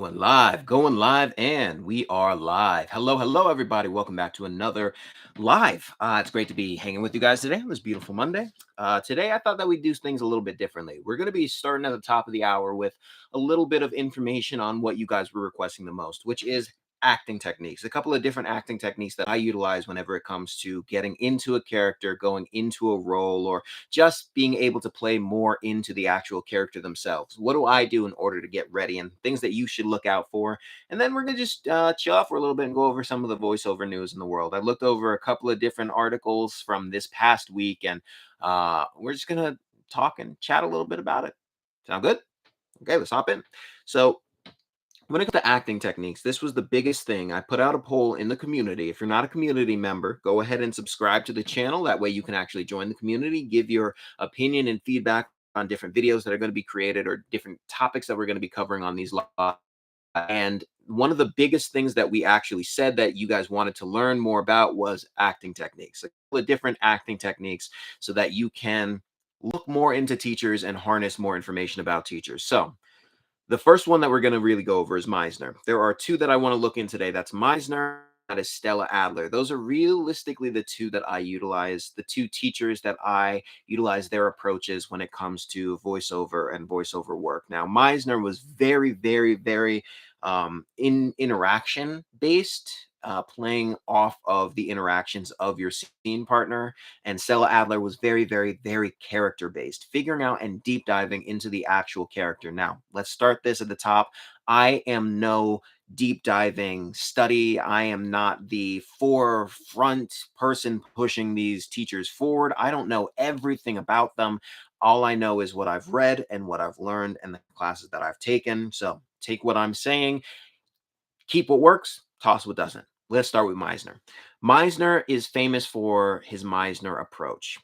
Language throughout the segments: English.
Going live, and we are live. Hello, hello, everybody. Welcome back to another live. It's great to be hanging with you guys today on this beautiful Monday. Today, I thought that we'd do things a little bit differently. We're going to be starting at the top of the hour with a little bit of information on what you guys were requesting the most, which is acting techniques. A couple of different acting techniques that I utilize whenever it comes to getting into a character, going into a role, or just being able to play more into the actual character themselves. What do I do in order to get ready and things that you should look out for? And then we're going to just chill out for a little bit and go over some of the voiceover news in the world. I looked over a couple of different articles from this past week, and we're just going to talk and chat a little bit about it. Sound good? Okay, let's hop in. So, when it comes to acting techniques, this was the biggest thing. I put out a poll in the community. If you're not a community member, go ahead and subscribe to the channel. That way you can actually join the community, give your opinion and feedback on different videos that are going to be created or different topics that we're going to be covering on these live. And one of the biggest things that we actually said that you guys wanted to learn more about was acting techniques, a couple of different acting techniques so that you can look more into teachers and harness more information about teachers. So, the first one that we're going to really go over is Meisner. There are two that I want to look in today. That's Meisner, that is Stella Adler. Those are realistically the two that I utilize, the two teachers that I utilize their approaches when it comes to voiceover and voiceover work. Now, Meisner was very, very in interaction based, playing off of the interactions of your scene partner. And Stella Adler was very character based, figuring out and deep diving into the actual character. Now, let's start this at the top. I am no deep diving study. I am not the forefront person pushing these teachers forward. I don't know everything about them. All I know is what I've read and what I've learned and the classes that I've taken. So take what I'm saying, keep what works, toss what doesn't. Let's start with Meisner. Meisner is famous for his Meisner approach.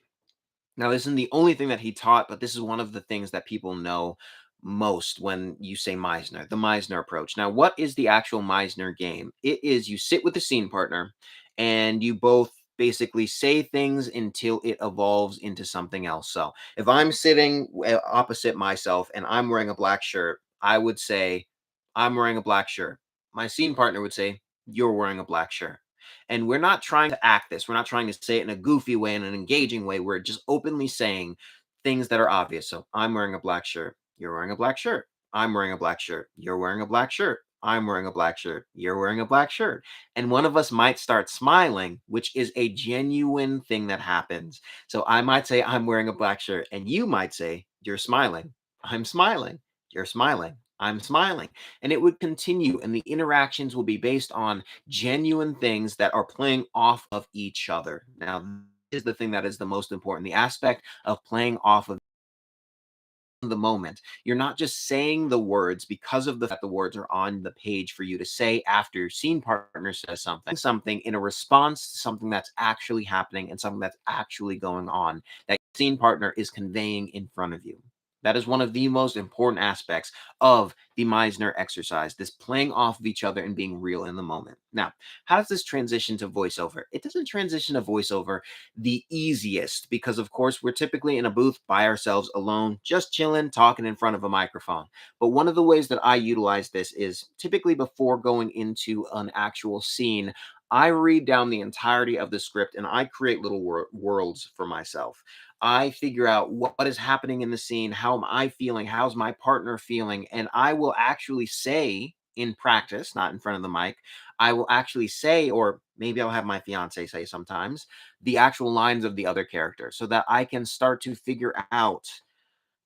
Now, this isn't the only thing that he taught, but this is one of the things that people know most when you say Meisner, the Meisner approach. Now, what is the actual Meisner game? It is you sit with the scene partner and you both basically say things until it evolves into something else. So, if I'm sitting opposite myself and I'm wearing a black shirt, I would say, I'm wearing a black shirt. My scene partner would say, You're wearing a black shirt. And we're not trying to act this. We're not trying to say it in a goofy way, in an engaging way. We're just openly saying things that are obvious. So I'm wearing a black shirt. You're wearing a black shirt. I'm wearing a black shirt. You're wearing a black shirt. I'm wearing a black shirt. You're wearing a black shirt. And one of us might start smiling, which is a genuine thing that happens. So I might say, I'm wearing a black shirt. And you might say, You're smiling. I'm smiling. You're smiling. I'm smiling. And it would continue. And the interactions will be based on genuine things that are playing off of each other. Now, this is the thing that is the most important, the aspect of playing off of the moment. You're not just saying the words because of the fact the words are on the page for you to say after your scene partner says something in a response to something that's actually happening and something that's actually going on that your scene partner is conveying in front of you. That is one of the most important aspects of the Meisner exercise, this playing off of each other and being real in the moment. Now, how does this transition to voiceover? It doesn't transition to voiceover the easiest because, of course, we're typically in a booth by ourselves alone, just chilling, talking in front of a microphone. But one of the ways that I utilize this is typically before going into an actual scene, I read down the entirety of the script and I create little worlds for myself. I figure out what is happening in the scene, how am I feeling, how's my partner feeling, and I will actually say in practice, not in front of the mic, I will actually say, or maybe I'll have my fiance say sometimes, the actual lines of the other character so that I can start to figure out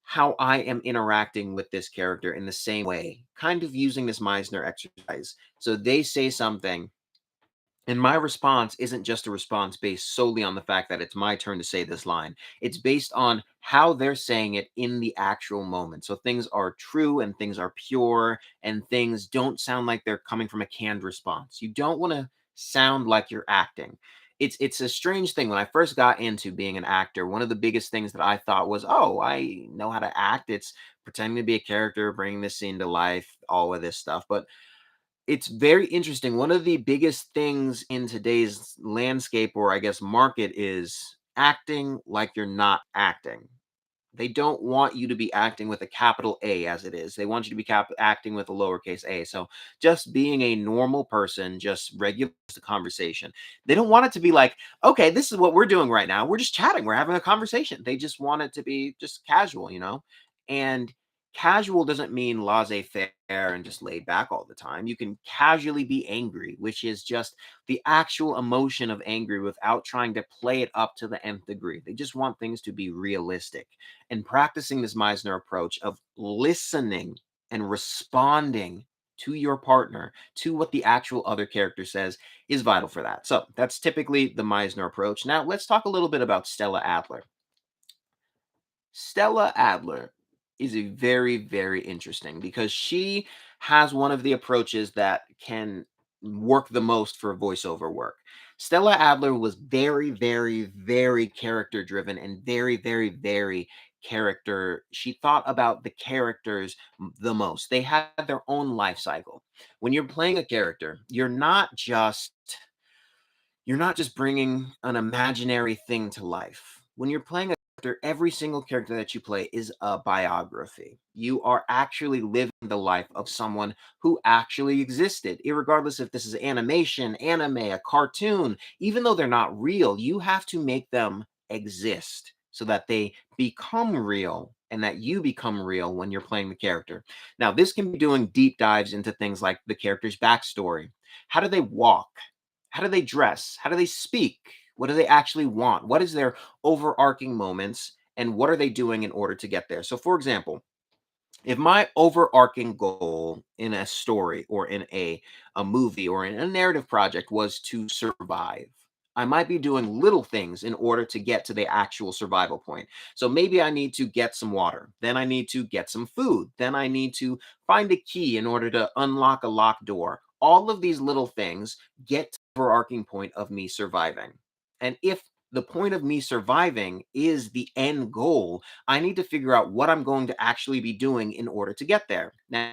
how I am interacting with this character in the same way, kind of using this Meisner exercise. So they say something, and my response isn't just a response based solely on the fact that it's my turn to say this line. It's based on how they're saying it in the actual moment. So things are true and things are pure and things don't sound like they're coming from a canned response. You don't want to sound like you're acting. It's a strange thing. When I first got into being an actor, one of the biggest things that I thought was, "Oh, I know how to act. It's pretending to be a character, bringing this scene to life, all of this stuff." But it's very interesting. One of the biggest things in today's landscape, or I guess market, is acting like you're not acting. They don't want you to be acting with a capital A as it is. They want you to be acting with a lowercase a. So just being a normal person, just regular conversation. They don't want it to be like, okay, this is what we're doing right now. We're just chatting. We're having a conversation. They just want it to be just casual, And casual doesn't mean laissez-faire and just laid back all the time. You can casually be angry, which is just the actual emotion of angry without trying to play it up to the nth degree. They just want things to be realistic. And practicing this Meisner approach of listening and responding to your partner, to what the actual other character says, is vital for that. So that's typically the Meisner approach. Now, let's talk a little bit about Stella Adler. Stella Adler is a very, very interesting because she has one of the approaches that can work the most for voiceover work. Stella Adler was very, very, very character driven and very, very, very character. She thought about the characters the most. They had their own life cycle. When you're playing a character, you're not just bringing an imaginary thing to life. When you're playing a character, every single character that you play is a biography. You are actually living the life of someone who actually existed, irregardless if this is animation, anime, a cartoon, even though they're not real, you have to make them exist so that they become real and that you become real when you're playing the character. Now, this can be doing deep dives into things like the character's backstory. How do they walk? How do they dress? How do they speak? What do they actually want? What is their overarching moments? And what are they doing in order to get there? So, for example, if my overarching goal in a story or in a movie or in a narrative project was to survive, I might be doing little things in order to get to the actual survival point. So maybe I need to get some water, then I need to get some food, then I need to find a key in order to unlock a locked door. All of these little things get to the overarching point of me surviving. And if the point of me surviving is the end goal, I need to figure out what I'm going to actually be doing in order to get there. Now,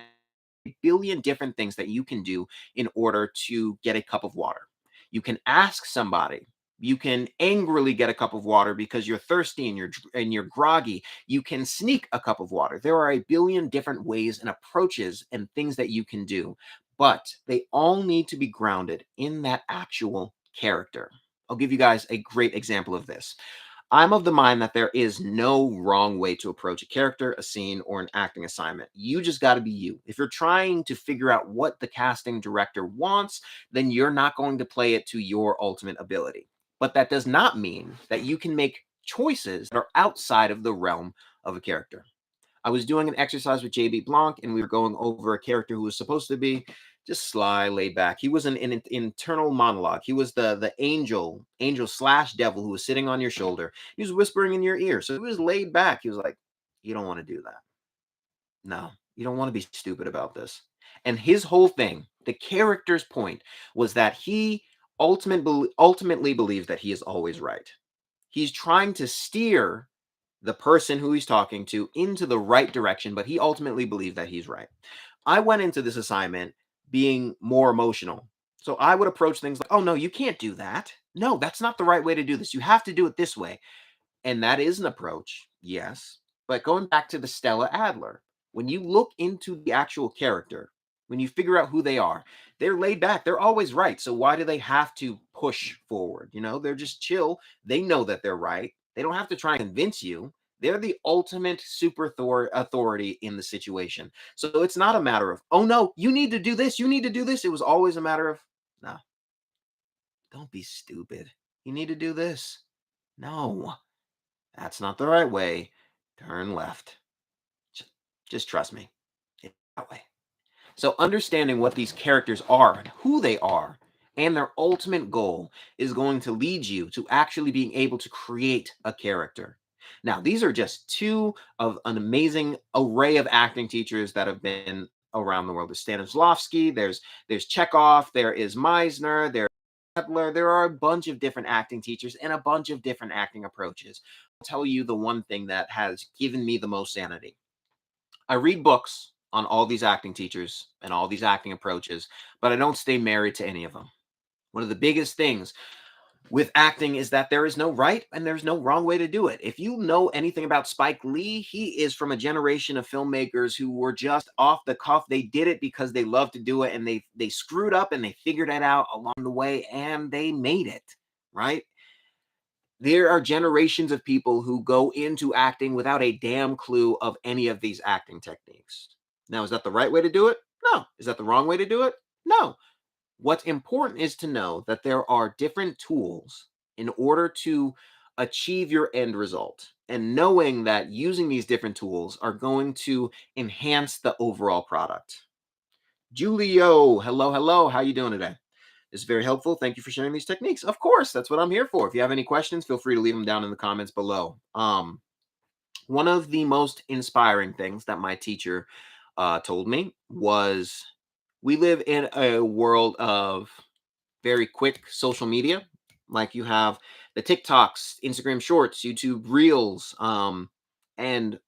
a billion different things that you can do in order to get a cup of water. You can ask somebody. You can angrily get a cup of water because you're thirsty and you're groggy. You can sneak a cup of water. There are a billion different ways and approaches and things that you can do, but they all need to be grounded in that actual character. I'll give you guys a great example of this. I'm of the mind that there is no wrong way to approach a character, a scene, or an acting assignment. You just got to be you. If you're trying to figure out what the casting director wants, then you're not going to play it to your ultimate ability. But that does not mean that you can make choices that are outside of the realm of a character. I was doing an exercise with JB Blanc, and we were going over a character who was supposed to be just sly, laid back. He was an internal monologue. He was the angel slash devil who was sitting on your shoulder. He was whispering in your ear. So he was laid back. He was like, "You don't want to do that. No, you don't want to be stupid about this." And his whole thing, the character's point, was that he ultimately believes that he is always right. He's trying to steer the person who he's talking to into the right direction, but he ultimately believes that he's right. I went into this assignment being more emotional. So I would approach things like, oh, no, you can't do that. No, that's not the right way to do this. You have to do it this way. And that is an approach, yes. But going back to the Stella Adler, when you look into the actual character, when you figure out who they are, they're laid back. They're always right. So why do they have to push forward? They're just chill. They know that they're right. They don't have to try and convince you. They're the ultimate super authority in the situation. So it's not a matter of, oh no, you need to do this. You need to do this. It was always a matter of, no, don't be stupid. You need to do this. No. That's not the right way. Turn left. Just trust me. It's that way. So, understanding what these characters are and who they are and their ultimate goal is going to lead you to actually being able to create a character. Now, these are just two of an amazing array of acting teachers that have been around the world. There's Stanislavski, there's Chekhov, there is Meisner, there's Adler. There are a bunch of different acting teachers and a bunch of different acting approaches. I'll tell you the one thing that has given me the most sanity. I read books on all these acting teachers and all these acting approaches, but I don't stay married to any of them. One of the biggest things with acting is that there is no right and there's no wrong way to do it. If you know anything about Spike Lee, he is from a generation of filmmakers who were just off the cuff. They did it because they loved to do it, and they screwed up and they figured it out along the way and they made it, right? There are generations of people who go into acting without a damn clue of any of these acting techniques. Now, is that the right way to do it? No. Is that the wrong way to do it? No. What's important is to know that there are different tools in order to achieve your end result. And knowing that using these different tools are going to enhance the overall product. Julio, hello, hello. How you doing today? This is very helpful. Thank you for sharing these techniques. Of course, that's what I'm here for. If you have any questions, feel free to leave them down in the comments below. One of the most inspiring things that my teacher told me was we live in a world of very quick social media. Like you have the TikToks, Instagram Shorts, YouTube Reels, and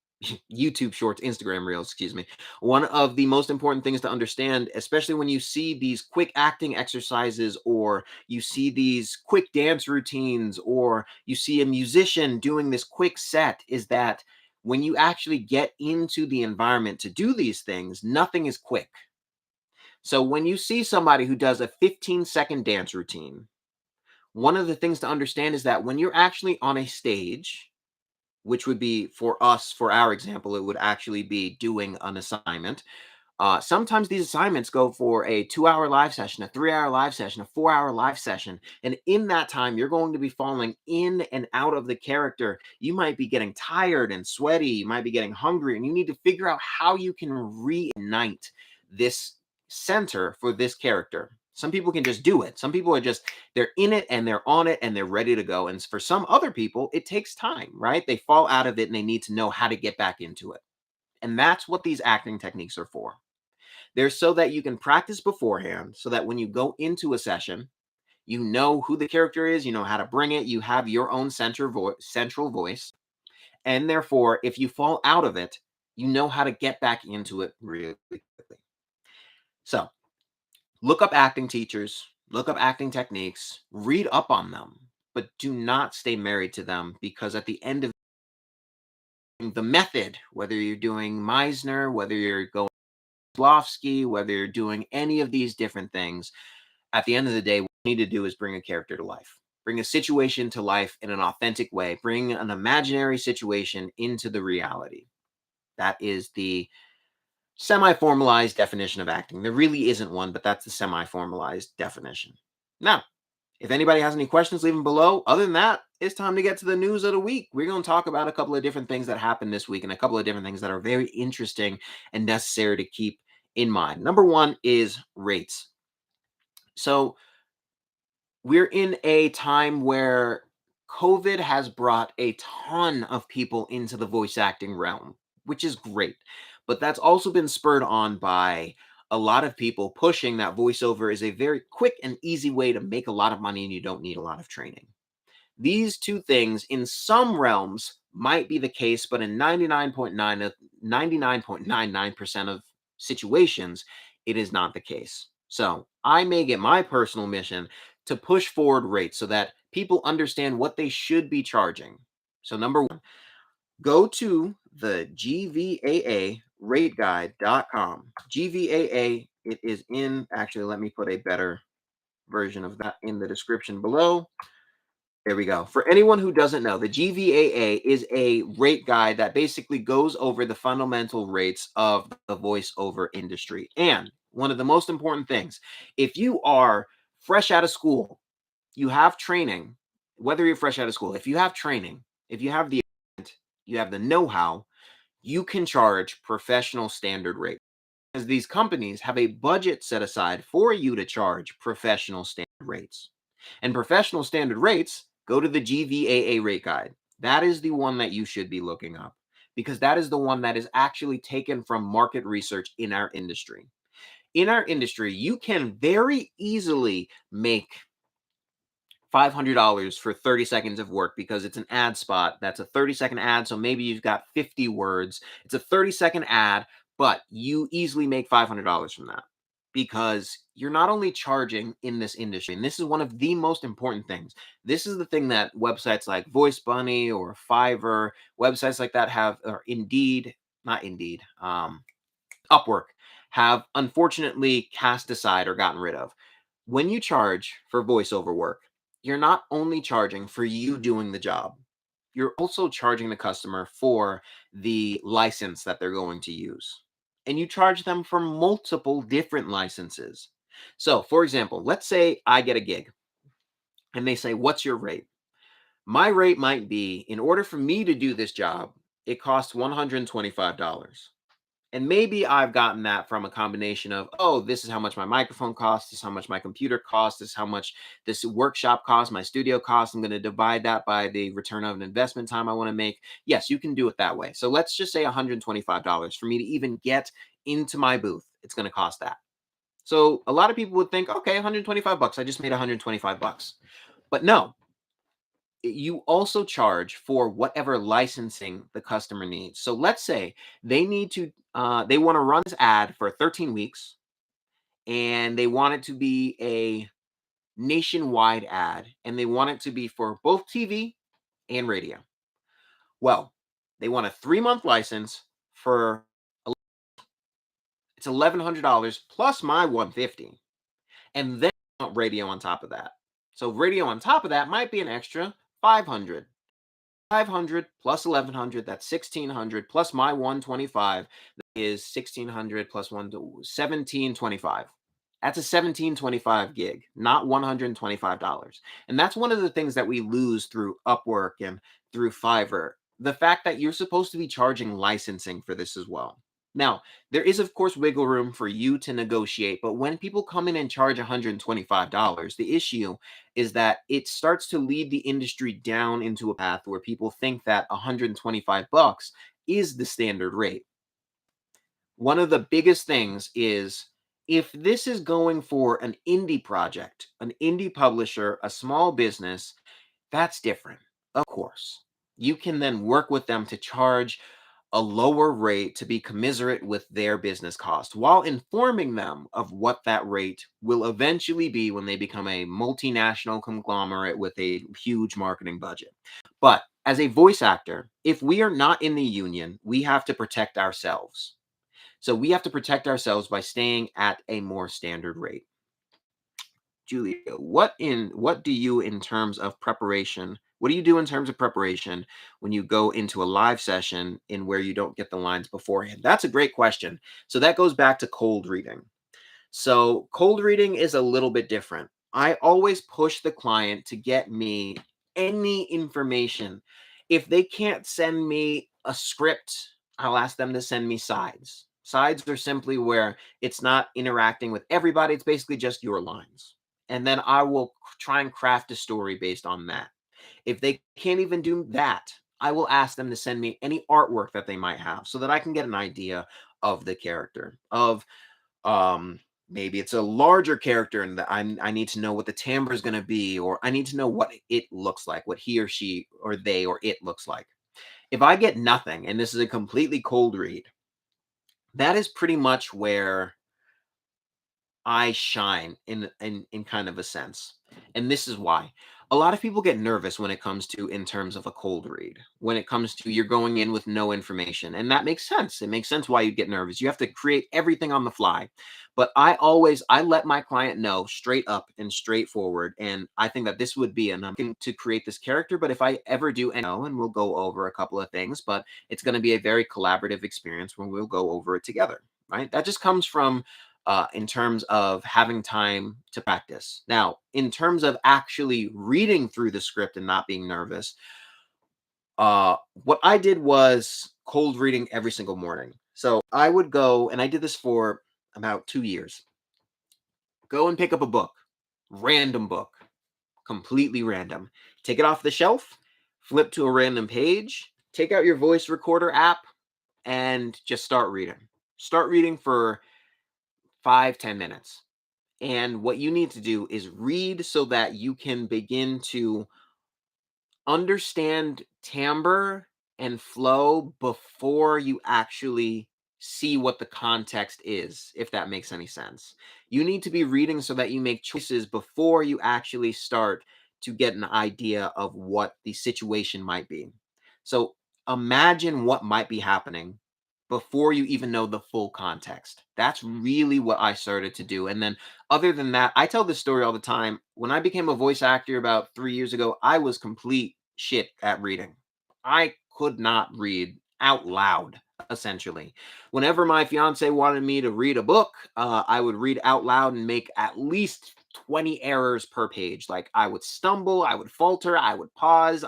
YouTube Shorts, Instagram Reels, excuse me. One of the most important things to understand, especially when you see these quick acting exercises, or you see these quick dance routines, or you see a musician doing this quick set, is that when you actually get into the environment to do these things, nothing is quick. So when you see somebody who does a 15-second dance routine, one of the things to understand is that when you're actually on a stage, which would be for us, for our example, it would actually be doing an assignment. Sometimes these assignments go for a 2 hour live session, a 3 hour live session, a 4 hour live session. And in that time, you're going to be falling in and out of the character. You might be getting tired and sweaty. You might be getting hungry, and you need to figure out how you can reignite this center for this character. Some people can just do it. Some people are just, they're in it and they're on it and they're ready to go. And for some other people, it takes time, right? They fall out of it and they need to know how to get back into it. And that's what these acting techniques are for. They're so that you can practice beforehand, so that when you go into a session, you know who the character is, you know how to bring it, you have your own central voice. And therefore, if you fall out of it, you know how to get back into it really quickly. So, look up acting teachers, look up acting techniques, read up on them, but do not stay married to them, because at the end of the method, whether you're doing Meisner, whether you're going Slavsky, whether you're doing any of these different things, at the end of the day, what you need to do is bring a character to life. Bring a situation to life in an authentic way. Bring an imaginary situation into the reality. That is the semi-formalized definition of acting. There really isn't one, but that's the semi-formalized definition. Now, if anybody has any questions, leave them below. Other than that, it's time to get to the news of the week. We're going to talk about a couple of different things that happened this week, and a couple of different things that are very interesting and necessary to keep in mind. Number one is rates. So we're in a time where COVID has brought a ton of people into the voice acting realm, which is great. But that's also been spurred on by a lot of people pushing that voiceover is a very quick and easy way to make a lot of money and you don't need a lot of training. These two things in some realms might be the case, but in 99.99% of situations, it is not the case. So I make it my personal mission to push forward rates so that people understand what they should be charging. So number one, go to the GVAA rateguide.com. GVAA, it is in, actually, let me put a better version of that in the description below. There we go. For anyone who doesn't know, the GVAA is a rate guide that basically goes over the fundamental rates of the voiceover industry. And one of the most important things, if you are fresh out of school, you have training, whether you're fresh out of school, if you have training, if you have the you have the know-how, you can charge professional standard rates. As these companies have a budget set aside for you to charge professional standard rates. And professional standard rates, go to the GVAA rate guide. That is the one that you should be looking up, because that is the one that is actually taken from market research in our industry. In our industry, you can very easily make $500 for 30 seconds of work, because it's an ad spot. That's a 30-second ad. So maybe you've got 50 words. It's a 30-second ad, but you easily make $500 from that, because you're not only charging in this industry, and this is one of the most important things. This is the thing that websites like Voice Bunny or Fiverr, websites like that have, or Indeed, not Indeed, Upwork, have unfortunately cast aside or gotten rid of. When you charge for voiceover work, you're not only charging for you doing the job, you're also charging the customer for the license that they're going to use. And you charge them for multiple different licenses. So, for example, let's say I get a gig and they say, "What's your rate?" My rate might be, in order for me to do this job, it costs $125. And maybe I've gotten that from a combination of, oh, this is how much my microphone costs, this is how much my computer costs, this is how much this workshop costs, my studio costs. I'm going to divide that by the return of an investment time I want to make. Yes, you can do it that way. So let's just say $125 for me to even get into my booth. It's going to cost that. So a lot of people would think, okay, 125 bucks. I just made 125 bucks. But no, you also charge for whatever licensing the customer needs. So let's say they want to run this ad for 13 weeks and they want it to be a nationwide ad and they want it to be for both TV and radio. Well, they want a 3-month license for it's $1,100 plus my 150, and then radio on top of that. So radio on top of that might be an extra 500. 500 plus 1100, that's 1600, plus my 125 is 1600 plus 1725. That's a 1725 gig, not $125. And that's one of the things that we lose through Upwork and through Fiverr. The fact that you're supposed to be charging licensing for this as well. Now, there is, of course, wiggle room for you to negotiate, but when people come in and charge $125, the issue is that it starts to lead the industry down into a path where people think that 125 bucks is the standard rate. One of the biggest things is, if this is going for an indie project, an indie publisher, a small business, that's different. Of course, you can then work with them to charge a lower rate to be commiserate with their business cost while informing them of what that rate will eventually be when they become a multinational conglomerate with a huge marketing budget. But as a voice actor, if we are not in the union, we have to protect ourselves. So we have to protect ourselves by staying at a more standard rate. Julia, what do you in terms of preparation? What do you do in terms of preparation when you go into a live session in where you don't get the lines beforehand? That's a great question. So that goes back to cold reading. So cold reading is a little bit different. I always push the client to get me any information. If they can't send me a script, I'll ask them to send me sides. Sides are simply where it's not interacting with everybody, it's basically just your lines. And then I will try and craft a story based on that. If they can't even do that, I will ask them to send me any artwork that they might have so that I can get an idea of the character, of um maybe it's a larger character and that I need to know what the timbre is going to be, or I need to know what it looks like, what he or she or they or it looks like. If I get nothing and this is a completely cold read, that is pretty much where I shine in kind of a sense. And this is why. A lot of people get nervous when it comes to in terms of a cold read. When it comes to you're going in with no information. And that makes sense. It makes sense why you get nervous. You have to create everything on the fly. But I let my client know straight up and straightforward. And I think that this would be enough to create this character. But if I ever do know, and we'll go over a couple of things, but it's going to be a very collaborative experience when we'll go over it together. Right. That just comes from in terms of having time to practice. Now, in terms of actually reading through the script and not being nervous, what I did was cold reading every single morning. So I would go, and I did this for about 2 years. Go and pick up a book, random book, completely random. Take it off the shelf, flip to a random page, take out your voice recorder app, and just start reading. Start reading for 5, 10 minutes. And what you need to do is read so that you can begin to understand timbre and flow before you actually see what the context is, if that makes any sense. You need to be reading so that you make choices before you actually start to get an idea of what the situation might be. So imagine what might be happening before you even know the full context. That's really what I started to do. And then, other than that, I tell this story all the time. When I became a voice actor about 3 years ago, I was complete shit at reading. I could not read out loud, essentially. Whenever my fiance wanted me to read a book, I would read out loud and make at least 20 errors per page. Like I would stumble, I would falter, I would pause,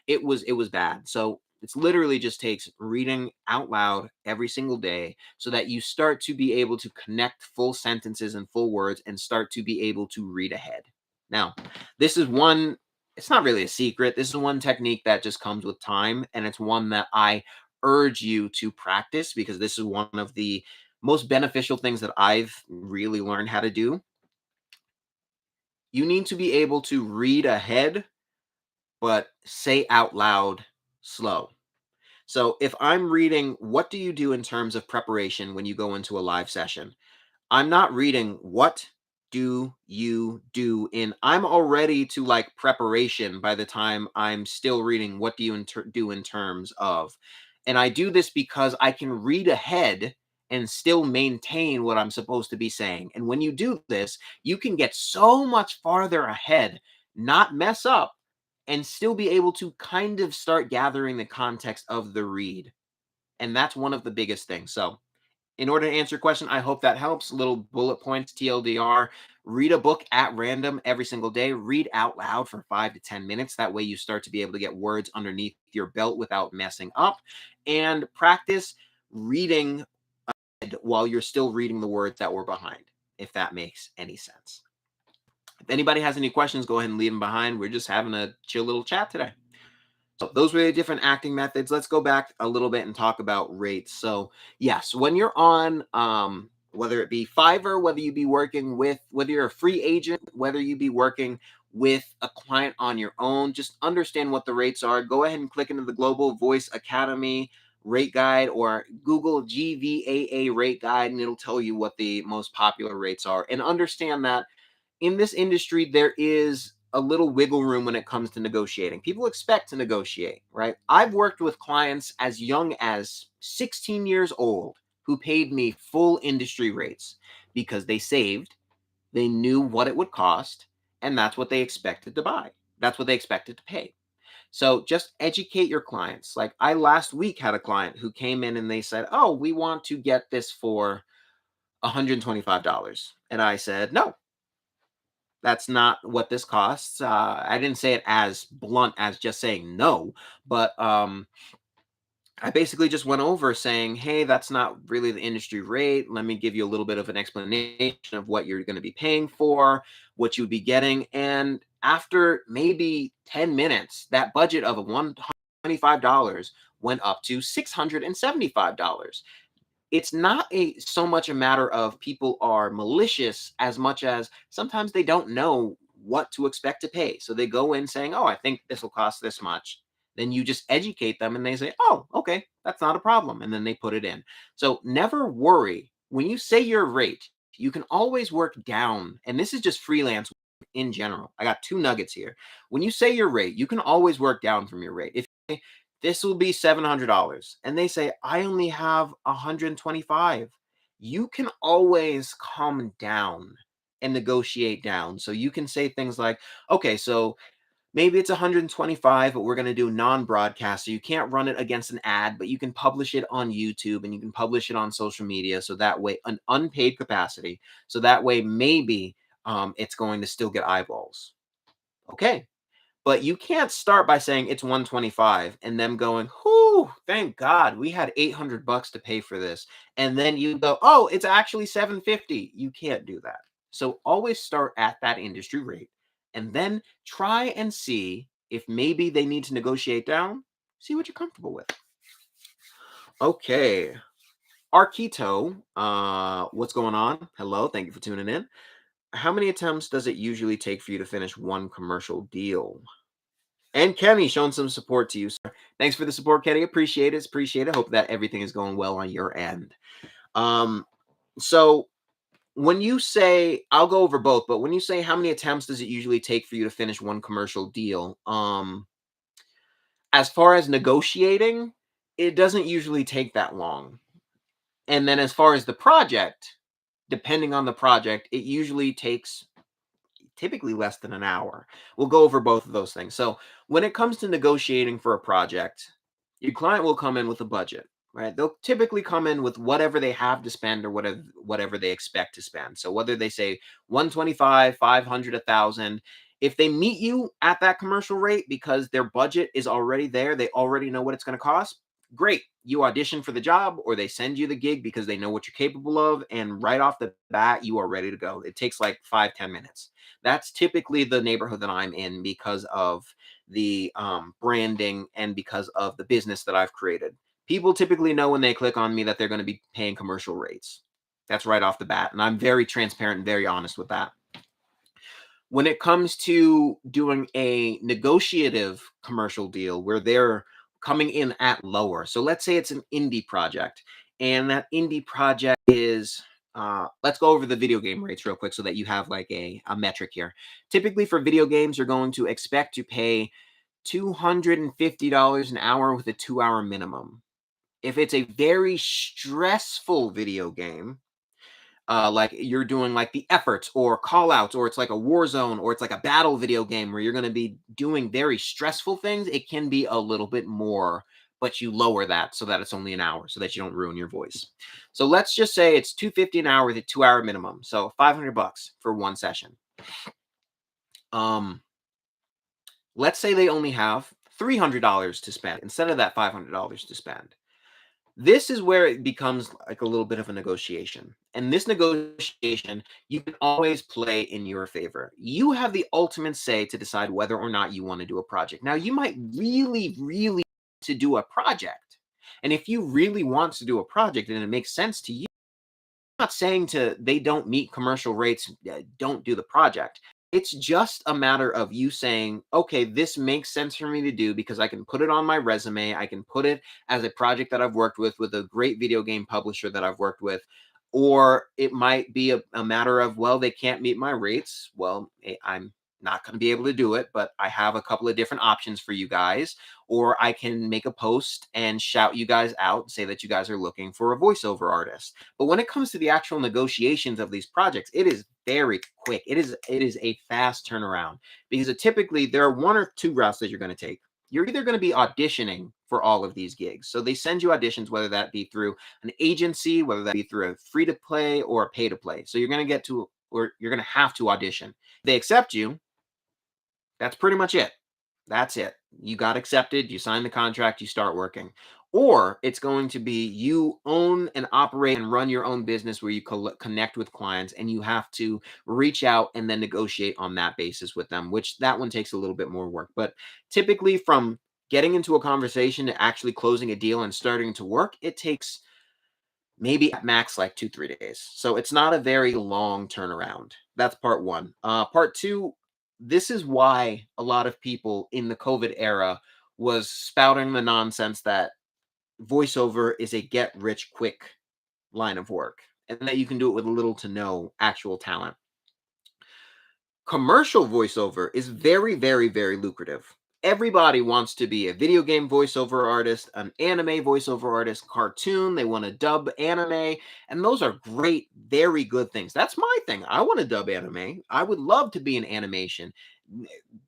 it was bad. So it's literally just takes reading out loud every single day so that you start to be able to connect full sentences and full words and start to be able to read ahead. Now, this is one, it's not really a secret. This is one technique that just comes with time. And it's one that I urge you to practice because this is one of the most beneficial things that I've really learned how to do. You need to be able to read ahead, but say out loud slow. So if I'm reading, what do you do in terms of preparation when you go into a live session? I'm not reading what do you do in I'm already to like preparation by the time I'm still reading what do you do in terms of. And I do this because I can read ahead and still maintain what I'm supposed to be saying. And when you do this, you can get so much farther ahead, not mess up, and still be able to kind of start gathering the context of the read. And that's one of the biggest things. So, in order to answer your question, I hope that helps. Little bullet points, TLDR. Read a book at random every single day. Read out loud for 5 to 10 minutes. That way, you start to be able to get words underneath your belt without messing up. And practice reading while you're still reading the words that were behind, if that makes any sense. If anybody has any questions, go ahead and leave them behind. We're just having a chill little chat today. So those were the different acting methods. Let's go back a little bit and talk about rates. So yes, when you're on, whether it be Fiverr, whether you be working with, whether you're a free agent, whether you be working with a client on your own, just understand what the rates are. Go ahead and click into the Global Voice Academy rate guide or Google GVAA rate guide, and it'll tell you what the most popular rates are. And understand that in this industry, there is a little wiggle room when it comes to negotiating. People expect to negotiate, right? I've worked with clients as young as 16 years old who paid me full industry rates because they saved, they knew what it would cost, and that's what they expected to buy. That's what they expected to pay. So just educate your clients. Like I last week had a client who came in and they said, "Oh, we want to get this for $125." And I said, "No, that's not what this costs." I didn't say it as blunt as just saying no, but I basically just went over saying, "Hey, that's not really the industry rate. Let me give you a little bit of an explanation of what you're going to be paying for, what you'd be getting." And after maybe 10 minutes, that budget of a $125 went up to $675. It's not a so much a matter of people are malicious as much as sometimes they don't know what to expect to pay. So they go in saying, "Oh, I think this will cost this much." Then you just educate them and they say, "Oh, okay, that's not a problem." And then they put it in. So never worry. When you say your rate, you can always work down. And this is just freelance in general. I got two nuggets here. When you say your rate, you can always work down from your rate. If this will be $700 and they say I only have 125, you can always come down and negotiate down. So you can say things like, "Okay, so maybe it's 125, but we're going to do non-broadcast, so you can't run it against an ad, but you can publish it on YouTube and you can publish it on social media, so that way an unpaid capacity, so that way maybe it's going to still get eyeballs." Okay, but you can't start by saying it's 125 and them going, "Whoo, thank God we had $800 to pay for this." And then you go, "Oh, it's actually 750." You can't do that. So always start at that industry rate and then try and see if maybe they need to negotiate down. See what you're comfortable with. Okay. Arquito, what's going on? Hello, thank you for tuning in. How many attempts does it usually take for you to finish one commercial deal? And Kenny showing some support to you, sir. Thanks for the support, Kenny. Appreciate it. Appreciate it. Hope that everything is going well on your end. Um, so when you say, I'll go over both, but when you say how many attempts does it usually take for you to finish one commercial deal? As far as negotiating, it doesn't usually take that long. And then as far as the project, depending on the project, it usually takes typically less than an hour. We'll go over both of those things. So, when it comes to negotiating for a project, your client will come in with a budget, right? They'll typically come in with whatever they have to spend or whatever they expect to spend. So, whether they say 125, 500, 1000, if they meet you at that commercial rate because their budget is already there, they already know what it's going to cost. Great. You audition for the job or they send you the gig because they know what you're capable of. And right off the bat, you are ready to go. It takes like 5, 10 minutes. That's typically the neighborhood that I'm in because of the branding and because of the business that I've created. People typically know when they click on me that they're going to be paying commercial rates. That's right off the bat. And I'm very transparent and very honest with that. When it comes to doing a negotiative commercial deal where they're coming in at lower. So let's say it's an indie project, and that indie project is let's go over the video game rates real quick so that you have like a metric here. Typically for video games, you're going to expect to pay $250 an hour with a 2-hour minimum. If it's a very stressful video game, like you're doing like the efforts or call outs, or it's like a war zone, or it's like a battle video game where you're going to be doing very stressful things, it can be a little bit more, but you lower that so that it's only an hour so that you don't ruin your voice. So let's just say it's 250 an hour with a 2-hour minimum. So $500 for one session. Um, let's say they only have $300 to spend instead of that $500 to spend. This is where it becomes like a little bit of a negotiation. And this negotiation, you can always play in your favor. You have the ultimate say to decide whether or not you want to do a project. Now, you might really to do a project. And if you really want to do a project and it makes sense to you, I'm not saying to they don't meet commercial rates, don't do the project. It's just a matter of you saying, okay, this makes sense for me to do because I can put it on my resume. I can put it as a project that I've worked with a great video game publisher that I've worked with. Or it might be a matter of, well, they can't meet my rates. Well, I'm not going to be able to do it, but I have a couple of different options for you guys. Or I can make a post and shout you guys out, say that you guys are looking for a voiceover artist. But when it comes to the actual negotiations of these projects, it is very quick. It is a fast turnaround because typically there are one or two routes that you're going to take. You're either going to be auditioning for all of these gigs. So they send you auditions, whether that be through an agency, whether that be through a free to play or a pay to play. So you're going to get to, or you're going to have to audition. If they accept you, that's pretty much it. That's it. You got accepted, you sign the contract, you start working. Or it's going to be you own and operate and run your own business where you connect with clients and you have to reach out and then negotiate on that basis with them, which that one takes a little bit more work. But typically, from getting into a conversation to actually closing a deal and starting to work, it takes maybe at max like 2, 3 days. So it's not a very long turnaround. That's part one. Part two, this is why a lot of people in the COVID era was spouting the nonsense that voiceover is a get rich quick line of work and that you can do it with little to no actual talent. Commercial voiceover is very lucrative. Everybody wants to be a video game voiceover artist, an anime voiceover artist, cartoon. They want to dub anime. And those are great, very good things. That's my thing. I want to dub anime. I would love to be in animation.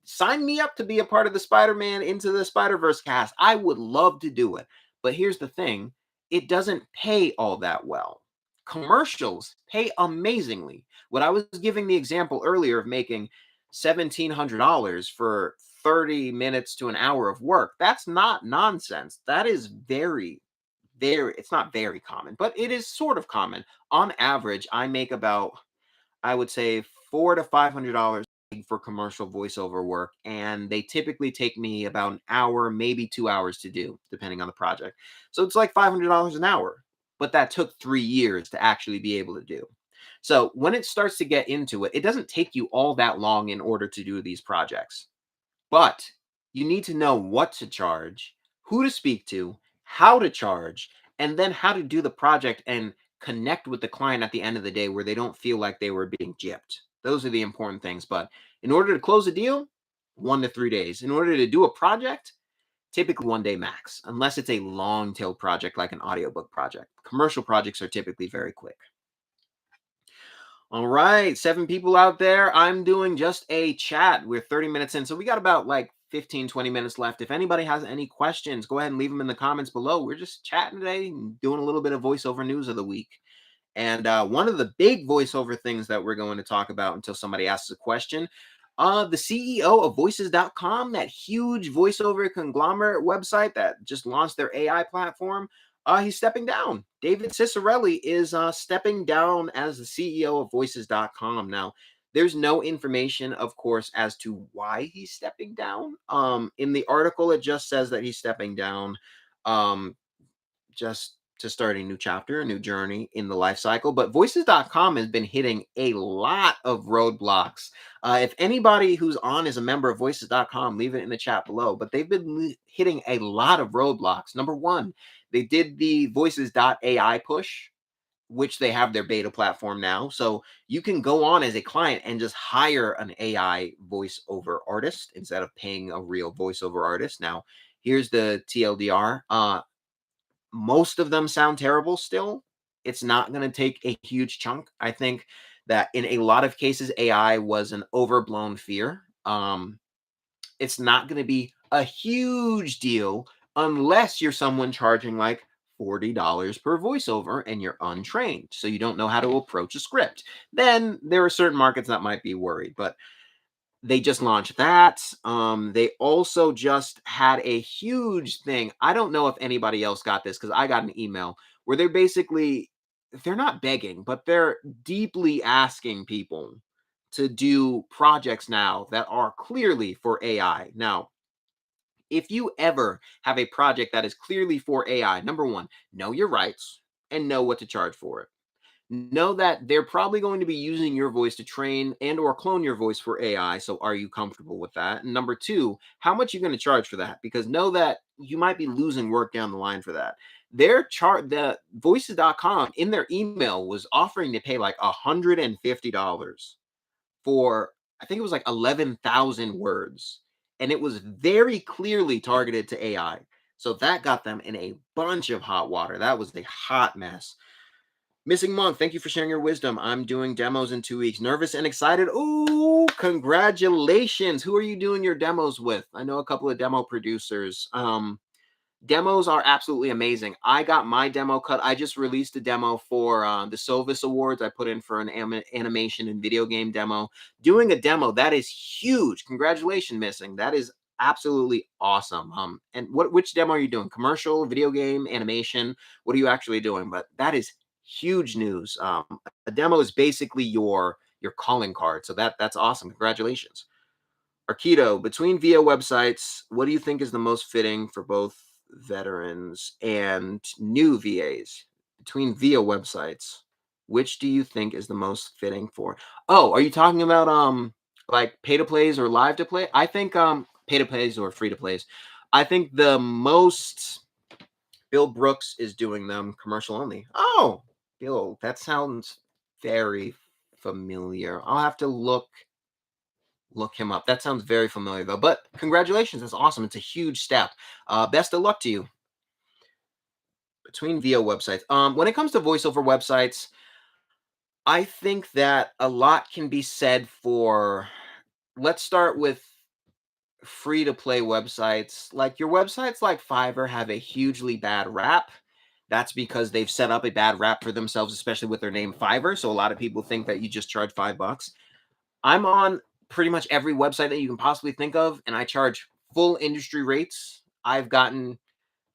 Sign me up to be a part of the Spider Man Into the Spider Verse cast. I would love to do it. But here's the thing, it doesn't pay all that well. Commercials pay amazingly. What I was giving the example earlier of making $1,700 for 30 minutes to an hour of work, that's not nonsense. That is it's not very common, but it is sort of common. On average, I make about, I would say, $400 to $500 for commercial voiceover work, and they typically take me about an hour, maybe 2 hours to do, depending on the project. So it's like $500 an hour, but that took 3 years to actually be able to do. So when it starts to get into it, it doesn't take you all that long in order to do these projects, but you need to know what to charge, who to speak to, how to charge, and then how to do the project and connect with the client at the end of the day where they don't feel like they were being gypped. Those are the important things. But in order to close a deal, 1 to 3 days. In order to do a project, typically 1 day max, unless it's a long tail project like an audiobook project. Commercial projects are typically very quick. All right, 7 people out there. I'm doing just a chat. We're 30 minutes in, so we got about like 15, 20 minutes left. If anybody has any questions, go ahead and leave them in the comments below. We're just chatting today and doing a little bit of voiceover news of the week. And one of the big voiceover things that we're going to talk about until somebody asks a question, the CEO of voices.com, that huge voiceover conglomerate website that just launched their AI platform, he's stepping down. David Ciccarelli is stepping down as the CEO of voices.com. Now, there's no information, of course, as to why he's stepping down. In the article, it just says that he's stepping down. Just to start a new chapter, a new journey in the life cycle. But voices.com has been hitting a lot of roadblocks. If anybody who's on is a member of voices.com, leave it in the chat below. But they've been hitting a lot of roadblocks. Number one, they did the voices.ai push, which they have their beta platform now. So you can go on as a client and just hire an AI voiceover artist instead of paying a real voiceover artist. Now, here's the TLDR. Most of them sound terrible still. It's not going to take a huge chunk. I think that in a lot of cases, AI was an overblown fear. It's not going to be a huge deal unless you're someone charging like $40 per voiceover and you're untrained. So you don't know how to approach a script. Then there are certain markets that might be worried. But they just launched that. They also just had a huge thing. I don't know if anybody else got this because I got an email where they're not begging, but they're deeply asking people to do projects now that are clearly for AI. Now, if you ever have a project that is clearly for AI, number one, know your rights and know what to charge for it. Know that they're probably going to be using your voice to train and or clone your voice for AI. So are you comfortable with that? And number two, how much are you going to charge for that? Because know that you might be losing work down the line for that. The voices.com in their email was offering to pay like $150 for, I think it was like 11,000 words. And it was very clearly targeted to AI. So that got them in a bunch of hot water. That was a hot mess. Missing Monk, thank you for sharing your wisdom. I'm doing demos in 2 weeks. Nervous and excited. Ooh, congratulations. Who are you doing your demos with? I know a couple of demo producers. Demos are absolutely amazing. I got my demo cut. I just released a demo for the Sovis Awards. I put in for an animation and video game demo. Doing a demo, that is huge. Congratulations, Missing. That is absolutely awesome. And which demo are you doing? Commercial, video game, animation? What are you actually doing? But that is huge news. A demo is basically your calling card. So that's awesome. Congratulations. Arkido, between VO websites, what do you think is the most fitting for both veterans and new VAs? Between VO websites, which do you think is the most fitting for? Oh, are you talking about like pay to plays or live to play? I think pay to plays or free to plays. I think the most Bill Brooks is doing them commercial only. Oh, Bill, that sounds very familiar. I'll have to look him up. That sounds very familiar though. But congratulations, that's awesome. It's a huge step. Best of luck to you. Between VO websites. When it comes to voiceover websites, I think that a lot can be said for, let's start with free to play websites. Like your websites like Fiverr have a hugely bad rap. That's because they've set up a bad rap for themselves, especially with their name Fiverr. So a lot of people think that you just charge $5. I'm on pretty much every website that you can possibly think of, and I charge full industry rates. I've gotten